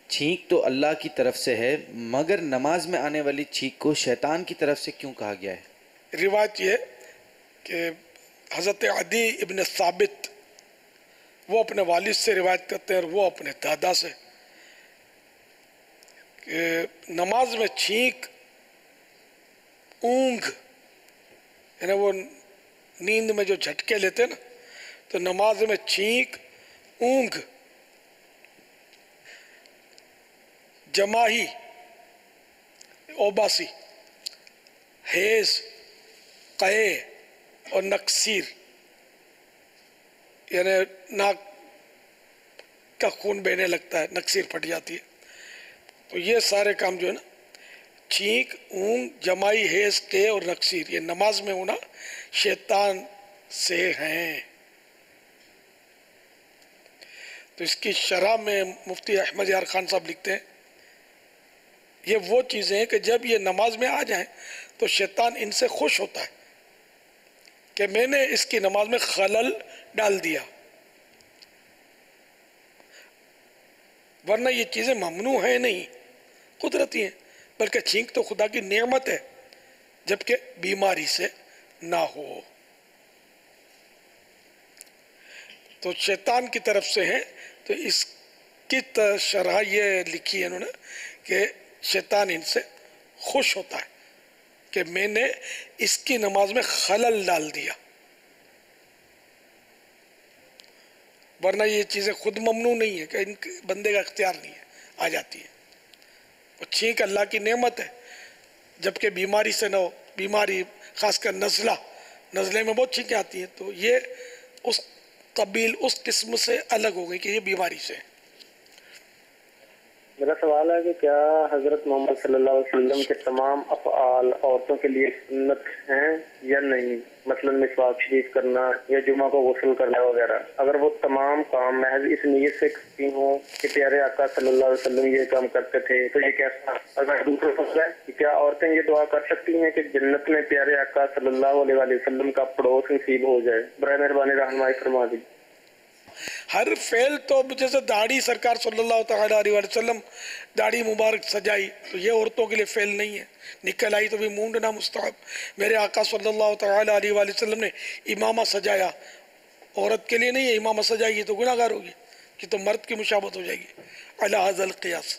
Speaker 11: چھینک تو اللہ کی طرف سے ہے، مگر نماز میں آنے والی چھینک کو شیطان کی طرف سے کیوں کہا گیا ہے؟
Speaker 2: روایت یہ کہ حضرت عدی ابن ثابت وہ اپنے والد سے روایت کرتے ہیں اور وہ اپنے دادا سے کہ نماز میں چھینک، اونگ، یعنی وہ نیند میں جو جھٹکے لیتے نا، تو نماز میں چھینک، اونگ، جماہی، اوباسی، حیض، قے اور نکسیر، یعنی ناک کا خون بہنے لگتا ہے، نکسیر پھٹ جاتی ہے. تو یہ سارے کام جو ہے نا، چھینک، اونگ، جمائی، حیض، قے اور نکسیر، یہ نماز میں ہونا شیطان سے ہیں. تو اس کی شرح میں مفتی احمد یار خان صاحب لکھتے ہیں یہ وہ چیزیں ہیں کہ جب یہ نماز میں آ جائیں تو شیطان ان سے خوش ہوتا ہے کہ میں نے اس کی نماز میں خلل ڈال دیا. ورنہ یہ چیزیں ممنوع ہیں نہیں، قدرتی ہیں، بلکہ چھینک تو خدا کی نعمت ہے جبکہ بیماری سے نہ ہو۔ تو شیطان کی طرف سے ہے، تو اس کی شرح یہ لکھی ہے انہوں نے کہ شیطان ان سے خوش ہوتا ہے کہ میں نے اس کی نماز میں خلل ڈال دیا، ورنہ یہ چیزیں خود ممنوع نہیں ہے کہ ان بندے کا اختیار نہیں ہے، آ جاتی ہے۔ اور چھینک اللہ کی نعمت ہے جبکہ بیماری سے نہ ہو، بیماری خاص کر نزلے میں بہت چھینکیں آتی ہیں، تو یہ اس قبیل اس قسم سے الگ ہو گئی کہ یہ بیماری سے ہے۔
Speaker 14: میرا سوال ہے کہ کیا حضرت محمد صلی اللہ علیہ وسلم کے تمام افعال عورتوں کے لیے سنت ہیں یا نہیں؟ مثلا مسواک شریف کرنا یا جمعہ کو غسل کرنا وغیرہ، اگر وہ تمام کام محض اس نیت سے کرتی ہوں کہ پیارے آقا صلی اللہ علیہ وسلم یہ کام کرتے تھے تو یہ کیسا؟ اگر دوسرا مسئلہ ہے کہ کیا عورتیں یہ دعا کر سکتی ہیں کہ جنت میں پیارے آقا صلی اللہ علیہ وسلم کا پڑوس نصیب ہو جائے؟ برائے مہربانی رہنمائی فرما دیجیے۔
Speaker 2: ہر فعل تو جیسے داڑھی سرکار صلی اللہ تعالیٰ علیہ وسلم داڑھی مبارک سجائی تو یہ عورتوں کے لیے فعل نہیں ہے، نکل آئی تو بھی مونڈنا مستحب۔ میرے آقا صلی اللہ تعالیٰ علیہ وسلم نے امامہ سجایا، عورت کے لیے نہیں ہے، امامہ سجائے گی تو گناہ گار ہوگی، کہ تو مرد کی مشابہت ہو جائے گی۔ علی ھذا القیاس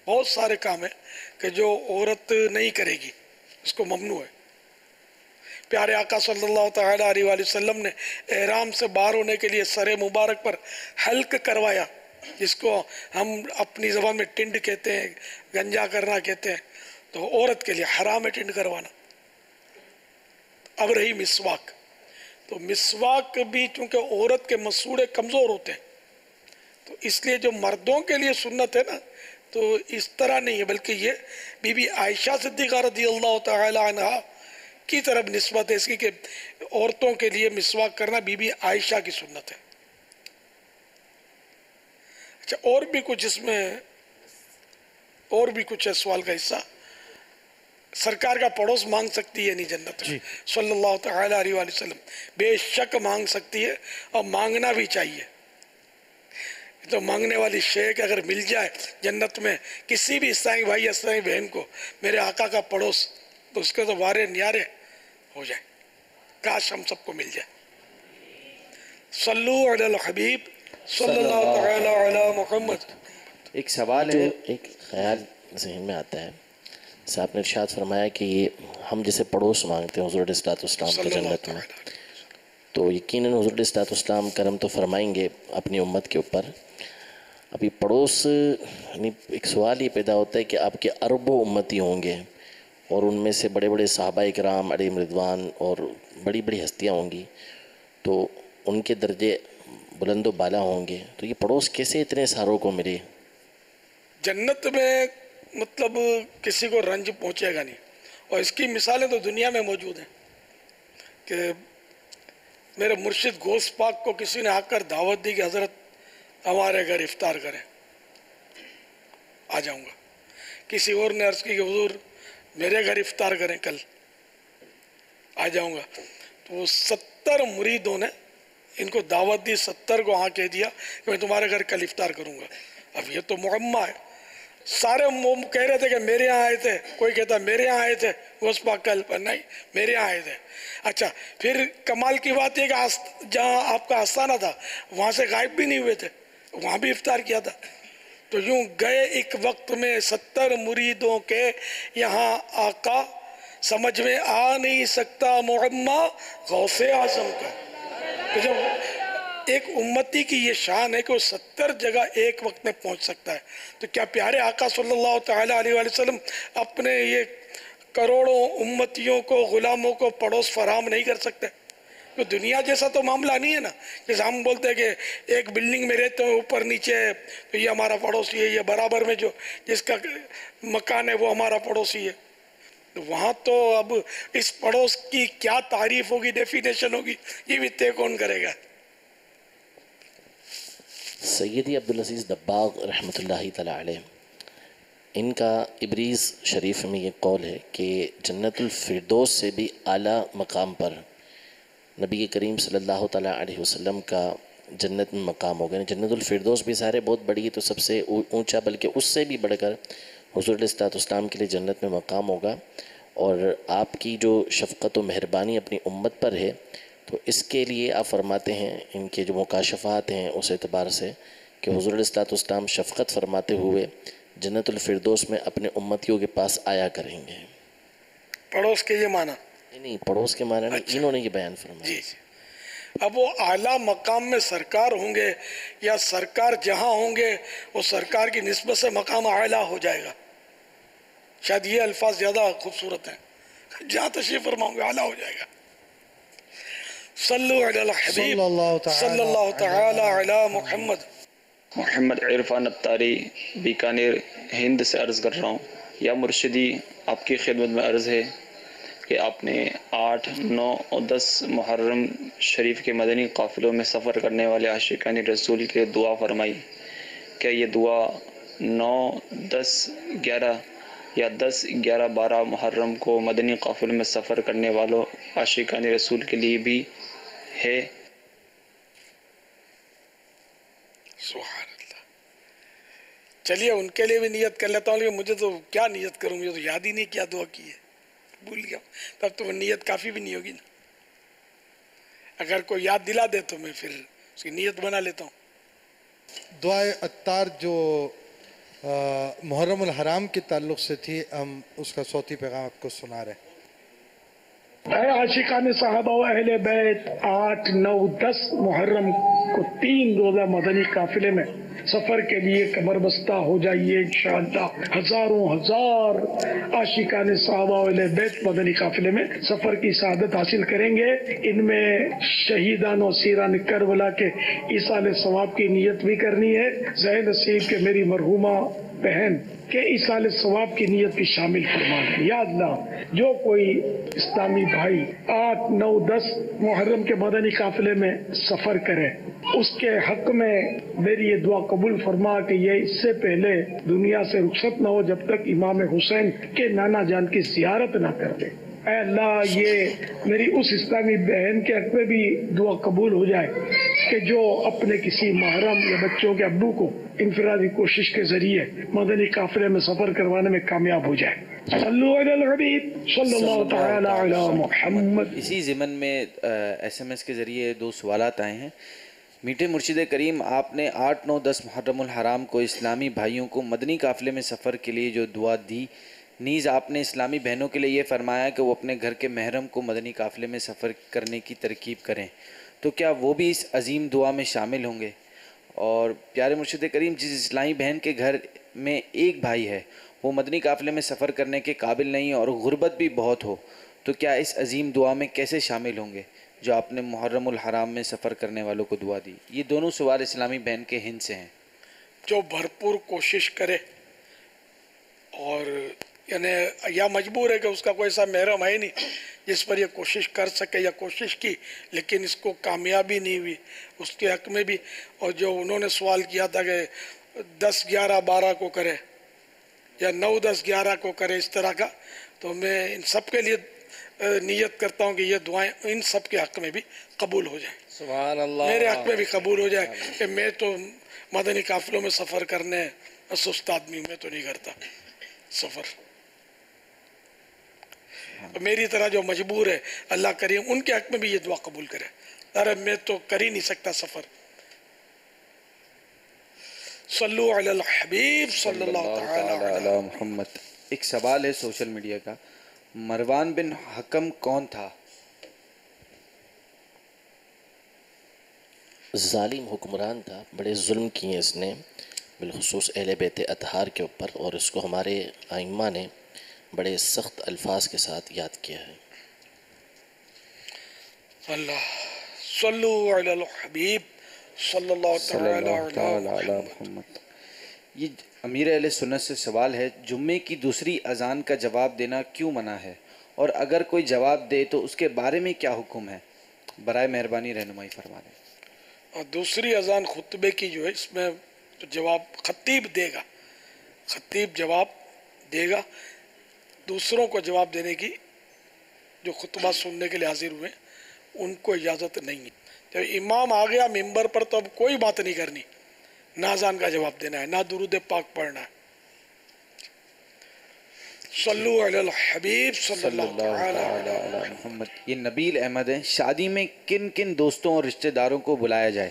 Speaker 2: بہت سارے کام ہیں کہ جو عورت نہیں کرے گی، اس کو ممنوع ہے۔ پیارے آقا صلی اللہ تعالیٰ علیہ وسلم نے احرام سے باہر ہونے کے لیے سر مبارک پر حلق کروایا، جس کو ہم اپنی زبان میں ٹنڈ کہتے ہیں، گنجا کرنا کہتے ہیں، تو عورت کے لیے حرام ہے ٹنڈ کروانا۔ اب رہی مسواک، تو مسواک بھی چونکہ عورت کے مسوڑے کمزور ہوتے ہیں تو اس لیے جو مردوں کے لیے سنت ہے نا تو اس طرح نہیں ہے، بلکہ یہ بی بی عائشہ صدیقہ رضی اللہ تعالی عنہ کی طرف نسبت ہے اس کی کہ عورتوں کے لیے مسواک کرنا بی بی عائشہ کی سنت ہے۔ اچھا، اور بھی کچھ اس میں اور بھی کچھ ہے سوال کا حصہ۔ سرکار کا پڑوس مانگ سکتی ہے نہیں جنت میں صلی اللہ تعالی علیہ وسلم؟ بے شک مانگ سکتی ہے، اور مانگنا بھی چاہیے۔ تو مانگنے والی شے کہ اگر مل جائے جنت میں کسی بھی عیسائی بھائی یا عیسائی بہن کو میرے آقا کا پڑوس، تو اس کے تو وارے نیارے ہو جائے، کاش ہم سب کو مل جائے۔ صلو علی الحبیب صلی اللہ تعالی علی محمد۔
Speaker 11: ایک سوال ہے،
Speaker 8: ایک خیال ذہن میں آتا ہے، صاحب نے ارشاد فرمایا کہ یہ ہم جسے پڑوس مانگتے ہیں حضور علیہ السلام کو جنت میں، تو یقیناً حضور علیہ السلام کرم تو فرمائیں گے اپنی امت کے اوپر۔ ابھی پڑوس یعنی ایک سوال یہ پیدا ہوتا ہے کہ آپ کے اربوں امتی ہوں گے اور ان میں سے بڑے بڑے صحابہ اکرام علیہم رضوان اور بڑی بڑی ہستیاں ہوں گی، تو ان کے درجے بلند و بالا ہوں گے، تو یہ پڑوس کیسے اتنے ساروں کو ملے؟
Speaker 2: جنت میں مطلب کسی کو رنج پہنچے گا نہیں، اور اس کی مثالیں تو دنیا میں موجود ہیں کہ میرے مرشد غوث پاک کو کسی نے آ کر دعوت دی کہ حضرت ہمارے گھر افطار کریں، آ جاؤں گا۔ کسی اور نے عرض کی کہ حضور میرے گھر افطار کریں کل، آ جاؤں گا۔ تو وہ 70 مریدوں نے ان کو دعوت دی، 70 کو ہاں کہہ دیا کہ میں تمہارے گھر کل افطار کروں گا۔ اب یہ تو معمہ ہے، سارے کہہ رہے تھے کہ میرے یہاں آئے تھے، کوئی کہتا میرے یہاں آئے تھے غوث پاک کل، پر نہیں میرے یہاں آئے تھے۔ اچھا، پھر کمال کی بات یہ کہ جہاں آپ کا آستانہ تھا وہاں سے غائب بھی نہیں ہوئے تھے، وہاں بھی افطار کیا تھا۔ تو یوں گئے ایک وقت میں 70 مریدوں کے یہاں آقا، سمجھ میں آ نہیں سکتا معمہ غوث اعظم کا۔ تو جب ایک امتی کی یہ شان ہے کہ وہ 70 جگہ ایک وقت میں پہنچ سکتا ہے، تو کیا پیارے آقا صلی اللہ تعالیٰ علیہ وسلم اپنے یہ کروڑوں امتیوں کو، غلاموں کو پڑوس فراہم نہیں کر سکتے؟ تو دنیا جیسا تو معاملہ نہیں ہے نا، جیسے ہم بولتے ہیں کہ ایک بلڈنگ میں رہتے ہیں اوپر نیچے ہے تو یہ ہمارا پڑوسی ہے، یہ برابر میں جو جس کا مکان ہے وہ ہمارا پڑوسی ہے۔ وہاں تو اب اس پڑوس کی کیا تعریف ہوگی، ڈیفینیشن ہوگی، یہ بھی طے کون کرے گا؟
Speaker 8: سیدی عبدالعزیز دباغ رحمۃ اللہ تعالی علیہ، ان کا ابریز شریف میں یہ قول ہے کہ جنت الفردوس سے بھی اعلیٰ مقام پر نبی کریم صلی اللہ تعالیٰ علیہ وسلم کا جنت میں مقام ہوگا. جنت الفردوس بھی سارے بہت بڑی ہے، تو سب سے اونچا بلکہ اس سے بھی بڑھ کر حضور علیہ الصلوۃ والسلام کے لیے جنت میں مقام ہوگا. اور آپ کی جو شفقت و مہربانی اپنی امت پر ہے، تو اس کے لیے آپ فرماتے ہیں ان کے جو مکاشفات ہیں اس اعتبار سے کہ حضور علیہ الصلوۃ والسلام شفقت فرماتے ہوئے جنت الفردوس میں اپنے امتیوں کے پاس آیا کریں گے.
Speaker 2: پڑوس کے یہ معنی
Speaker 8: نہیں، پڑوس کے معنی نہیں، انہوں نے یہ بیان فرمایا.
Speaker 2: جی. اب وہ اعلیٰ مقام میں سرکار ہوں گے یا سرکار جہاں ہوں گے وہ سرکار کی نسبت سے مقام اعلیٰ ہو جائے گا. شاید یہ الفاظ زیادہ خوبصورت ہیں، جہاں تشریف فرماؤں گے اعلیٰ ہو جائے گا. صلو علی الحبیب صلی اللہ تعالی علی محمد.
Speaker 15: محمد عرفان اتاری بیکانیر ہند سے عرض کر رہا ہوں. یا مرشدی، آپ کی خدمت میں عرض ہے کہ آپ نے 8، 9 اور 10 محرم شریف کے مدنی قافلوں میں سفر کرنے والے عاشقان رسول کے دعا فرمائی. کیا یہ دعا 9، 10، 11 یا 10، 11، 12 محرم کو مدنی قافلوں میں سفر کرنے والوں عاشقان رسول کے لیے بھی ہے؟
Speaker 2: سبحان اللہ. چلیے ان کے لیے بھی نیت کر لیتا ہوں، لیکن مجھے تو کیا نیت کروں، مجھے تو یاد ہی نہیں کیا دعا کی ہے، بھول گیا. تب تو وہ نیت کافی بھی نہیں ہوگی نا. اگر کوئی یاد دلا دے تو میں پھر اس کی نیت بنا لیتا ہوں.
Speaker 13: دعائے عطار جو محرم الحرام کے تعلق سے تھی، ہم اس کا صوتی پیغام آپ کو سنا رہے ہیں.
Speaker 16: اے عاشقان صحابہ و اہل بیت، 8، 9، 10 محرم کو 3 روزہ مدنی قافلے میں سفر کے لیے کمر بستہ ہو جائیے. انشاءاللہ ہزاروں ہزار عاشقان صحابہ و اہل بیت مدنی قافلے میں سفر کی سعادت حاصل کریں گے. ان میں شہیدان و سیران کربلا کے ایصال ثواب کی نیت بھی کرنی ہے. ذہن نصیب کے میری مرحومہ بہن کے ایصال ثواب کی نیت بھی شامل فرما دیں. یا اللہ، جو کوئی اسلامی بھائی 8، 9، 10 محرم کے مدنی قافلے میں سفر کرے، اس کے حق میں میری یہ دعا قبول فرما کہ یہ اس سے پہلے دنیا سے رخصت نہ ہو جب تک امام حسین کے نانا جان کی زیارت نہ کر دے. اے اللہ، یہ میری اس اسلامی بہن کے حق میں بھی دعا قبول ہو جائے کہ جو اپنے کسی محرم یا بچوں کے ابو کو انفرادی کوشش کے ذریعے مدنی قافلے میں سفر کروانے میں کامیاب ہو جائے. صلو علی الحبیب صلی اللہ تعالی علی محمد.
Speaker 11: اسی ضمن میں SMS کے ذریعے 2 سوالات آئے ہیں. میٹھے مرشد کریم، آپ نے 8، 9، 10 محرم الحرام کو اسلامی بھائیوں کو مدنی قافلے میں سفر کے لیے جو دعا دی، نیز آپ نے اسلامی بہنوں کے لیے یہ فرمایا کہ وہ اپنے گھر کے محرم کو مدنی قافلے میں سفر کرنے کی ترغیب کریں، تو کیا وہ بھی اس عظیم دعا میں شامل ہوں گے؟ اور پیارے مرشد کریم، جس اسلامی بہن کے گھر میں ایک بھائی ہے، وہ مدنی قافلے میں سفر کرنے کے قابل نہیں اور غربت بھی بہت ہو، تو کیا اس عظیم دعا میں کیسے شامل ہوں گے جو آپ نے محرم الحرام میں سفر کرنے والوں کو دعا دی؟ یہ دونوں سوال اسلامی بہن کے ہند سے ہیں.
Speaker 2: جو بھرپور کوشش کرے اور یعنی یا مجبور ہے کہ اس کا کوئی ایسا محرم ہے نہیں جس پر یہ کوشش کر سکے، یا کوشش کی لیکن اس کو کامیابی نہیں ہوئی، اس کے حق میں بھی. اور جو انہوں نے سوال کیا تھا کہ 10، 11، 12 کو کرے یا 9، 10، 11 کو کرے اس طرح کا، تو میں ان سب کے لیے نیت کرتا ہوں کہ یہ دعائیں ان سب کے حق میں بھی قبول ہو جائیں.
Speaker 17: سبحان اللہ.
Speaker 2: میرے حق میں بھی قبول ہو جائے کہ میں تو مدنی قافلوں میں سفر کرنے سست آدمی، میں تو نہیں کرتا سفر. میری طرح جو مجبور ہے، اللہ کریم ان کے حق میں بھی یہ دعا قبول کرے. ارے میں تو کر ہی نہیں سکتا سفر. صلو علی الحبیب صلی اللہ تعالی
Speaker 11: علی محمد. ایک سوال ہے سوشل میڈیا کا، مروان بن حکم کون تھا؟
Speaker 8: ظالم حکمران تھا، بڑے ظلم کیے اس نے بالخصوص اہل بیت اطہار کے اوپر، اور اس کو ہمارے ائمہ نے بڑے سخت الفاظ کے ساتھ یاد کیا ہے.
Speaker 2: اللہ صلو علی الحبیب صلی اللہ تعالی علی محمد.
Speaker 11: یہ امیر اہل سنت سے سوال ہے، جمعے کی دوسری اذان کا جواب دینا کیوں منع ہے، اور اگر کوئی جواب دے تو اس کے بارے میں کیا حکم ہے؟ برائے مہربانی رہنمائی فرما دیں.
Speaker 2: اور دوسری اذان خطبے کی جو ہے، اس میں تو جواب خطیب دے گا، خطیب جواب دے گا. دوسروں کو جواب دینے کی، جو خطبہ سننے کے لیے حاضر ہوئے ان کو اجازت نہیں ہے. جب امام آ گیا ممبر پر تو اب کوئی بات نہیں کرنی، نہ اذان کا جواب دینا ہے، نہ درود پاک پڑھنا ہے. صلو علی الحبیب صلی اللہ تعالی علی
Speaker 11: محمد. یہ نبیل احمد ہیں. شادی میں کن کن دوستوں اور رشتہ داروں کو بلایا جائے؟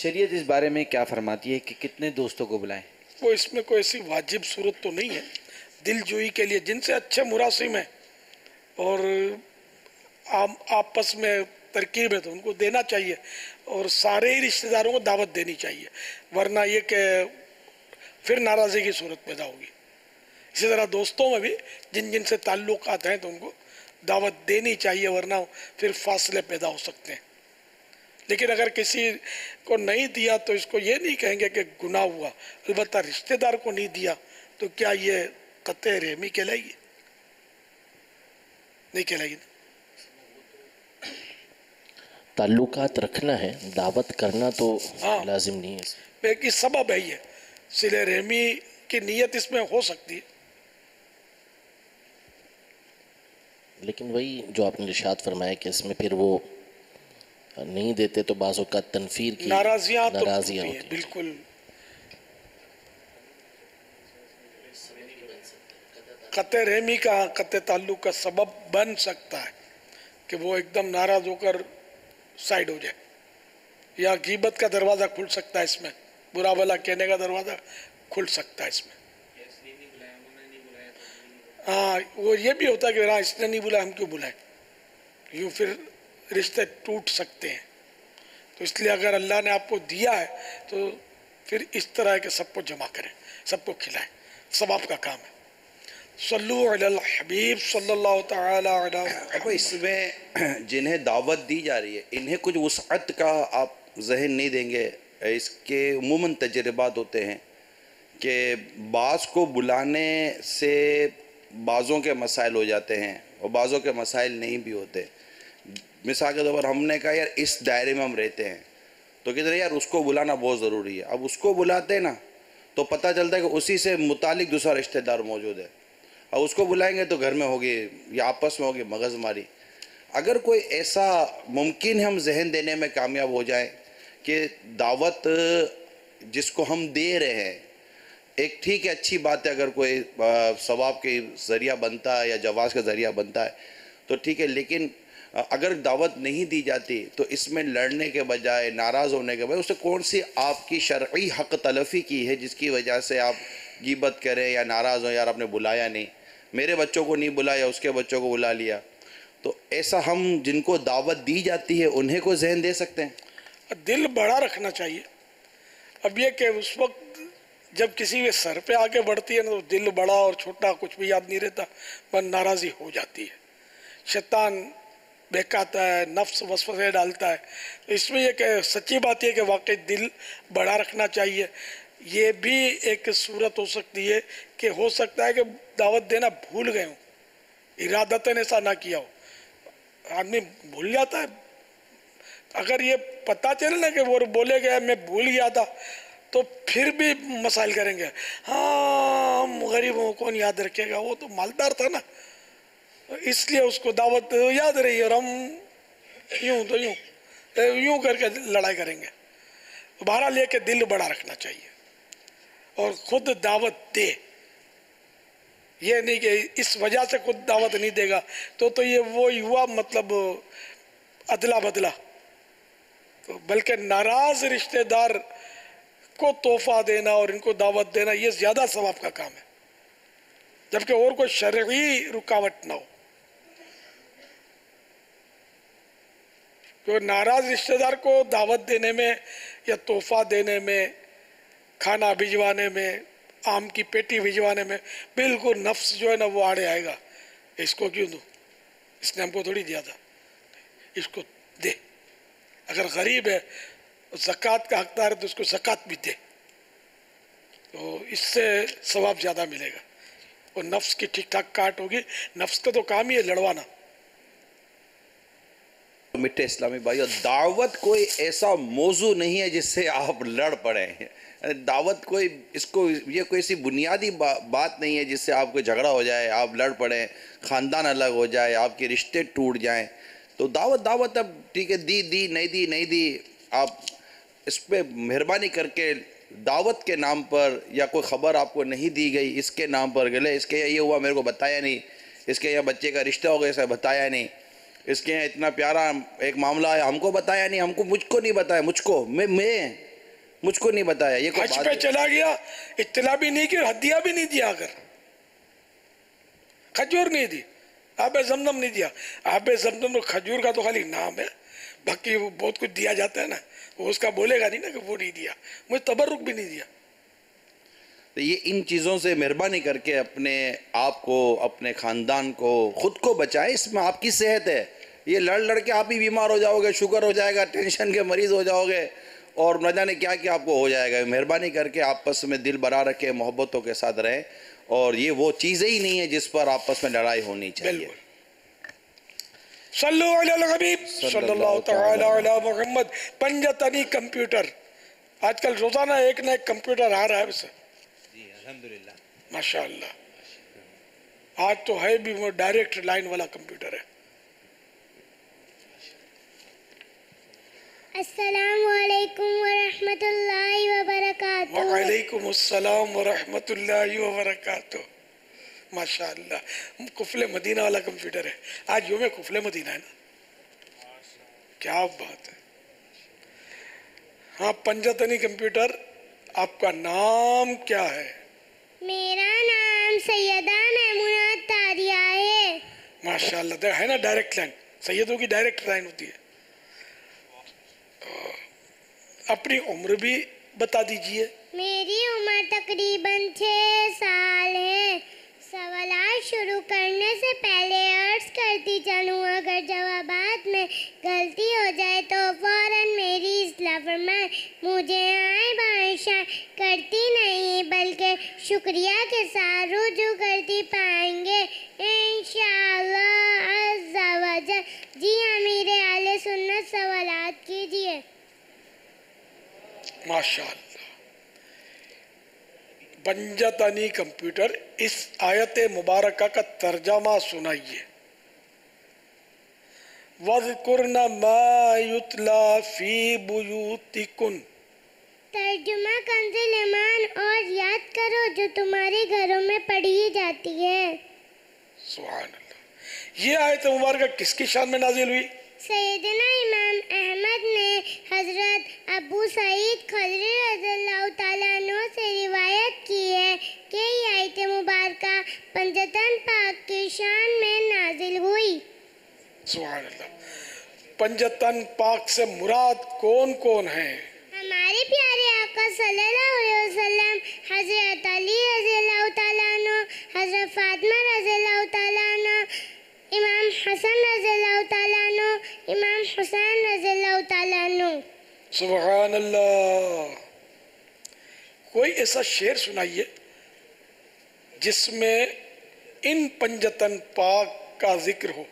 Speaker 11: شریعت اس بارے میں کیا فرماتی ہے کہ کتنے دوستوں کو بلائیں؟
Speaker 2: وہ اس میں کوئی ایسی واجب صورت تو نہیں ہے. دل جوئی کے لیے جن سے اچھے مراسم ہیں اور آپس میں ترکیب ہے تو ان کو دینا چاہیے، اور سارے ہی رشتہ داروں کو دعوت دینی چاہیے، ورنہ یہ کہ پھر ناراضی کی صورت پیدا ہوگی. اسی طرح دوستوں میں بھی جن جن سے تعلقات ہیں تو ان کو دعوت دینی چاہیے، ورنہ پھر فاصلے پیدا ہو سکتے ہیں. لیکن اگر کسی کو نہیں دیا تو اس کو یہ نہیں کہیں گے کہ گناہ ہوا. البتہ رشتہ دار کو نہیں دیا تو کیا یہ قطع رحمی کہلائے گی؟ نہیں کہلائے گی.
Speaker 8: تعلقات رکھنا ہے، دعوت کرنا تو لازم نہیں ہے.
Speaker 2: ایک سبب ہے یہ، صلہ رحمی کی نیت اس میں ہو سکتی ہے.
Speaker 8: لیکن وہی جو آپ نے ارشاد فرمایا کہ اس میں پھر وہ نہیں دیتے تو بعض اوقات تنفیر کی
Speaker 2: ناراضیاں
Speaker 8: ہوتی ہیں.
Speaker 2: بالکل. قطع رحمی کا، قطع تعلق کا سبب بن سکتا ہے کہ وہ ایک دم ناراض ہو کر سائیڈ ہو جائے، یا غیبت کا دروازہ کھل سکتا ہے، اس میں برا بھلا کہنے کا دروازہ کھل سکتا ہے اس میں. ہاں وہ یہ بھی ہوتا ہے کہ اس نے نہیں بلایا ہم کیوں بلائیں، یوں پھر رشتے ٹوٹ سکتے ہیں. تو اس لیے اگر اللہ نے آپ کو دیا ہے تو پھر اس طرح ہے کہ سب کو جمع کریں، سب کو کھلائیں، ثواب کا کام ہے. صلو علی الحبیب صلی اللہ تعالی علی.
Speaker 17: اب اس میں جنہیں دعوت دی جا رہی ہے انہیں کچھ وسعت کا آپ ذہن نہیں دیں گے؟ اس کے عموماً تجربات ہوتے ہیں کہ بعض کو بلانے سے بعضوں کے مسائل ہو جاتے ہیں اور بعضوں کے مسائل نہیں بھی ہوتے. مثال کے طور پر ہم نے کہا یار اس دائرے میں ہم رہتے ہیں تو کہتے ہیں یار اس کو بلانا بہت ضروری ہے. اب اس کو بلاتے ہیں نا تو پتہ چلتا ہے کہ اسی سے متعلق دوسرا رشتہ دار موجود ہے. اب اس کو بلائیں گے تو گھر میں ہوگی یا آپس میں ہوگی مغز ماری. اگر کوئی ایسا ممکن ہے ہم ذہن دینے میں کامیاب ہو جائیں کہ دعوت جس کو ہم دے رہے ہیں ایک ٹھیک ہے اچھی بات ہے، اگر کوئی ثواب کے ذریعہ بنتا ہے یا جواز کا ذریعہ بنتا ہے تو ٹھیک ہے، لیکن اگر دعوت نہیں دی جاتی تو اس میں لڑنے کے بجائے، ناراض ہونے کے بجائے، اس سے کون سی آپ کی شرعی حق تلفی کی ہے جس کی وجہ سے آپ غیبت کریں یا ناراض ہوں، یار آپ نے بلایا نہیں، میرے بچوں کو نہیں بلایا اس کے بچوں کو بلا لیا. تو ایسا ہم جن کو دعوت دی جاتی ہے انہیں کو ذہن دے سکتے ہیں؟
Speaker 2: دل بڑا رکھنا چاہیے. اب یہ کہ اس وقت جب کسی کے سر پہ آگے بڑھتی ہے نا تو دل بڑا اور چھوٹا کچھ بھی یاد نہیں رہتا، پر ناراضی ہو جاتی ہے. شیطان بہکاتا ہے، نفس وسوسے ڈالتا ہے. اس میں یہ کہ سچی بات یہ کہ واقعی دل بڑا رکھنا چاہیے. یہ بھی ایک صورت ہو سکتی ہے کہ ہو سکتا ہے کہ دعوت دینا بھول گئے ہوں، ارادتاً ایسا نہ کیا ہو. آدمی بھول جاتا ہے. اگر یہ پتہ چلے نا کہ وہ بولے گیا میں بھول گیا تھا تو پھر بھی مسائل کریں گے. ہاں ہم غریبوں کون یاد رکھے گا، وہ تو مالدار تھا نا، اس لیے اس کو دعوت یاد رہی اور ہم یوں تو یوں کر کے لڑائی کریں گے. بہرحال لے کے دل بڑا رکھنا چاہیے اور خود دعوت دے. یہ نہیں کہ اس وجہ سے خود دعوت نہیں دے گا تو یہ وہ ہوا مطلب ادلا بدلا، بلکہ ناراض رشتہ دار کو تحفہ دینا اور ان کو دعوت دینا یہ زیادہ ثواب کا کام ہے، جبکہ اور کوئی شرعی رکاوٹ نہ ہو. تو ناراض رشتہ دار کو دعوت دینے میں یا تحفہ دینے میں، کھانا بھجوانے میں، آم کی پیٹی بھجوانے میں بالکل نفس جو ہے نا وہ آڑے آئے گا. اس کو کیوں دوں، اس نے ہم کو تھوڑی دیا تھا، اس کو دے. اگر غریب ہے زکوٰۃ کا حقدار ہے تو اس کو زکوٰۃ بھی دے، تو اس سے ثواب زیادہ ملے گا اور نفس کی ٹھیک ٹھاک کاٹ ہوگی. نفس کا تو کام ہی ہے لڑوانا.
Speaker 17: میٹھے اسلامی بھائیو، دعوت کوئی ایسا موضوع نہیں ہے جس سے آپ لڑ پڑیں. دعوت کوئی یہ کوئی ایسی بنیادی بات نہیں ہے جس سے آپ کو جھگڑا ہو جائے، آپ لڑ پڑیں، خاندان الگ ہو جائے، آپ کے رشتے ٹوٹ جائیں. تو دعوت اب ٹھیک ہے دی نہیں دی، آپ اس پہ مہربانی کر کے دعوت کے نام پر یا کوئی خبر آپ کو نہیں دی گئی اس کے نام پر گلے اس کے یہ ہوا میرے کو بتایا نہیں، اس کے یہاں بچے کا رشتہ ہو گیا اسے بتایا نہیں، اس کے یہاں اتنا پیارا ایک معاملہ ہے ہم کو بتایا نہیں، مجھ کو نہیں بتایا، مجھ کو نہیں بتایا، یہ کوئی
Speaker 2: حج
Speaker 17: بات
Speaker 2: پہ
Speaker 17: ہے؟
Speaker 2: چلا گیا اطلاع بھی نہیں کی، ہدیہ بھی نہیں دیا، اگر کھجور نہیں دی، آب زمزم نہیں دیا، آب زمزم تو کھجور کا تو خالی نام ہے، باقی وہ بہت کچھ دیا جاتا ہے نا، وہ اس کا بولے گا نہیں نا کہ وہ نہیں دیا، مجھے تبرک بھی نہیں دیا۔
Speaker 17: تو یہ ان چیزوں سے مہربانی کر کے اپنے آپ کو، اپنے خاندان کو، خود کو بچائیں، اس میں آپ کی صحت ہے، یہ لڑ کے آپ ہی بیمار ہو جاؤ گے، شوگر ہو جائے گا، ٹینشن کے مریض ہو جاؤ گے اور نہ جانے کیا آپ کو ہو جائے گا۔ مہربانی کر کے آپس میں دل بھرا رکھے، محبتوں کے ساتھ رہیں، اور یہ وہ چیزیں ہی نہیں ہے جس پر آپس میں لڑائی ہونی چاہیے۔
Speaker 2: صلو علی الحبیب صلی اللہ تعالی علی محمد۔ پنجتنی کمپیوٹر، آج کل روزانہ ایک نہ ایک کمپیوٹر آ رہا ہے ویسے،
Speaker 17: الحمدللہ
Speaker 2: ماشاءاللہ، آج تو ہے بھی وہ ڈائریکٹ لائن والا کمپیوٹر ہے۔
Speaker 18: السلام علیکم ورحمۃ اللہ وبرکاتہ۔
Speaker 2: وعلیکم السلام ورحمۃ اللہ وبرکاتہ۔ ماشاءاللہ، قفل مدینہ والا کمپیوٹر ہے، آج یوم قفل مدینہ ہے نا، کیا بات ہے۔ ہاں، پنجتنی کمپیوٹر، آپ کا نام کیا ہے؟
Speaker 18: میرا نام سیدہ میمونہ تاریہ ہے۔
Speaker 2: ماشاءاللہ، ہے نا ڈائریکٹ لائن، سیدوں کی ڈائریکٹ لائن ہوتی ہے۔ اپنی عمر بھی بتا دیجئے۔
Speaker 18: میری عمر تقریباً 6 سال ہے۔ سوالات شروع کرنے سے پہلے عرض کرتی چلوں، اگر جوابات میں غلطی ہو جائے تو فوراً میری اصلاح فرمائیں۔ مجھے عیب عائشہ کرتی نہیں بلکہ شکریہ کے ساتھ رجوع کرتی پائیں گے انشاءاللہ عز و جل۔ جی امیر اہل سنت سوالات کیجئے۔
Speaker 2: ماشاءاللہ، پنجتنی کمپیوٹر، اس آیت مبارکہ کا ترجمہ سنائیے۔ وَذْكُرْنَ مَا يُتْلَى فِي بُيُوتِكُنْ۔
Speaker 18: ترجمہ کنز ایمان، اور یاد کرو جو تمہارے گھروں میں پڑھی جاتی ہے۔
Speaker 2: سبحان اللہ۔ یہ آیت مبارکہ کس کی شان میں نازل ہوئی؟
Speaker 18: سیدنا امام احمد نے حضرت ابو سعید خدری رضی اللہ تعالیٰ عنہ سے روایت کی ہے کہ یہ آیت مبارکہ پنجتن پاک کی شان میں نازل ہوئی۔
Speaker 2: سبحان اللہ۔ پنجتن پاک سے مراد کون کون ہیں؟
Speaker 18: ہمارے پیارے آقا صلی اللہ علیہ وسلم، حضرت علی رضی اللہ تعالیٰ عنہ، حضرت فاطمہ رضی اللہ تعالیٰ عنہ، امام حسن رضی اللہ تعالیٰ عنہ، امام حسین رضی اللہ تعالیٰ عنہ۔
Speaker 2: سبحان اللہ۔ کوئی ایسا شعر سنائیے جس میں ان پنجتن پاک کا ذکر ہو۔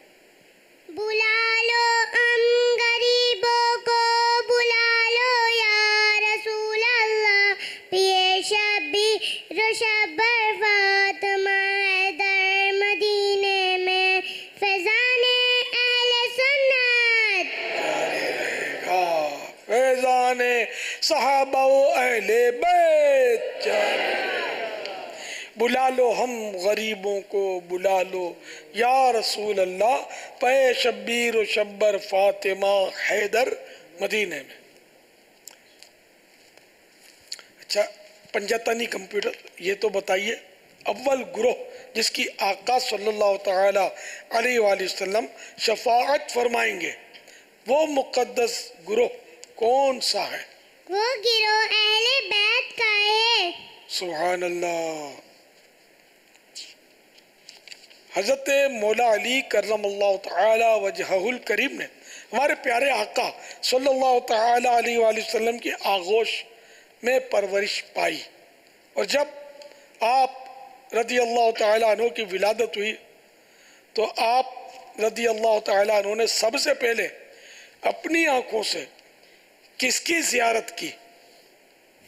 Speaker 18: بلا لو ہم غریبوں کو، بلا لو یا رسول اللہ، پیے شبیر و شبر فاطمہ حیدر مدینے میں فیضان اہل سنت۔
Speaker 2: فیضان صحابہ و اہل بیت۔ بلا لو ہم غریبوں کو، بلا لو یا رسول اللہ، پے شبیر و شبر فاطمہ حیدر مدینے میں۔ اچھا، پنجتنی کمپیوٹر، یہ تو بتائیے اول گروہ جس کی آقا صلی اللہ تعالی علیہ وآلہ وسلم شفاعت فرمائیں گے، وہ مقدس گروہ کون سا ہے؟
Speaker 18: وہ گروہ اہل بیت کا ہے۔
Speaker 2: سبحان اللہ۔ حضرت مولا علی کرم اللہ تعالی وجہہ الکریم نے ہمارے پیارے آقا صلی اللہ تعالی علیہ وآلہ وسلم کی آغوش میں پرورش پائی، اور جب آپ رضی اللہ تعالی عنہ کی ولادت ہوئی تو آپ رضی اللہ تعالی عنہ نے سب سے پہلے اپنی آنکھوں سے کس کی زیارت کی؟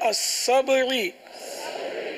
Speaker 2: as-sab'i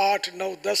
Speaker 2: 8, 9, 10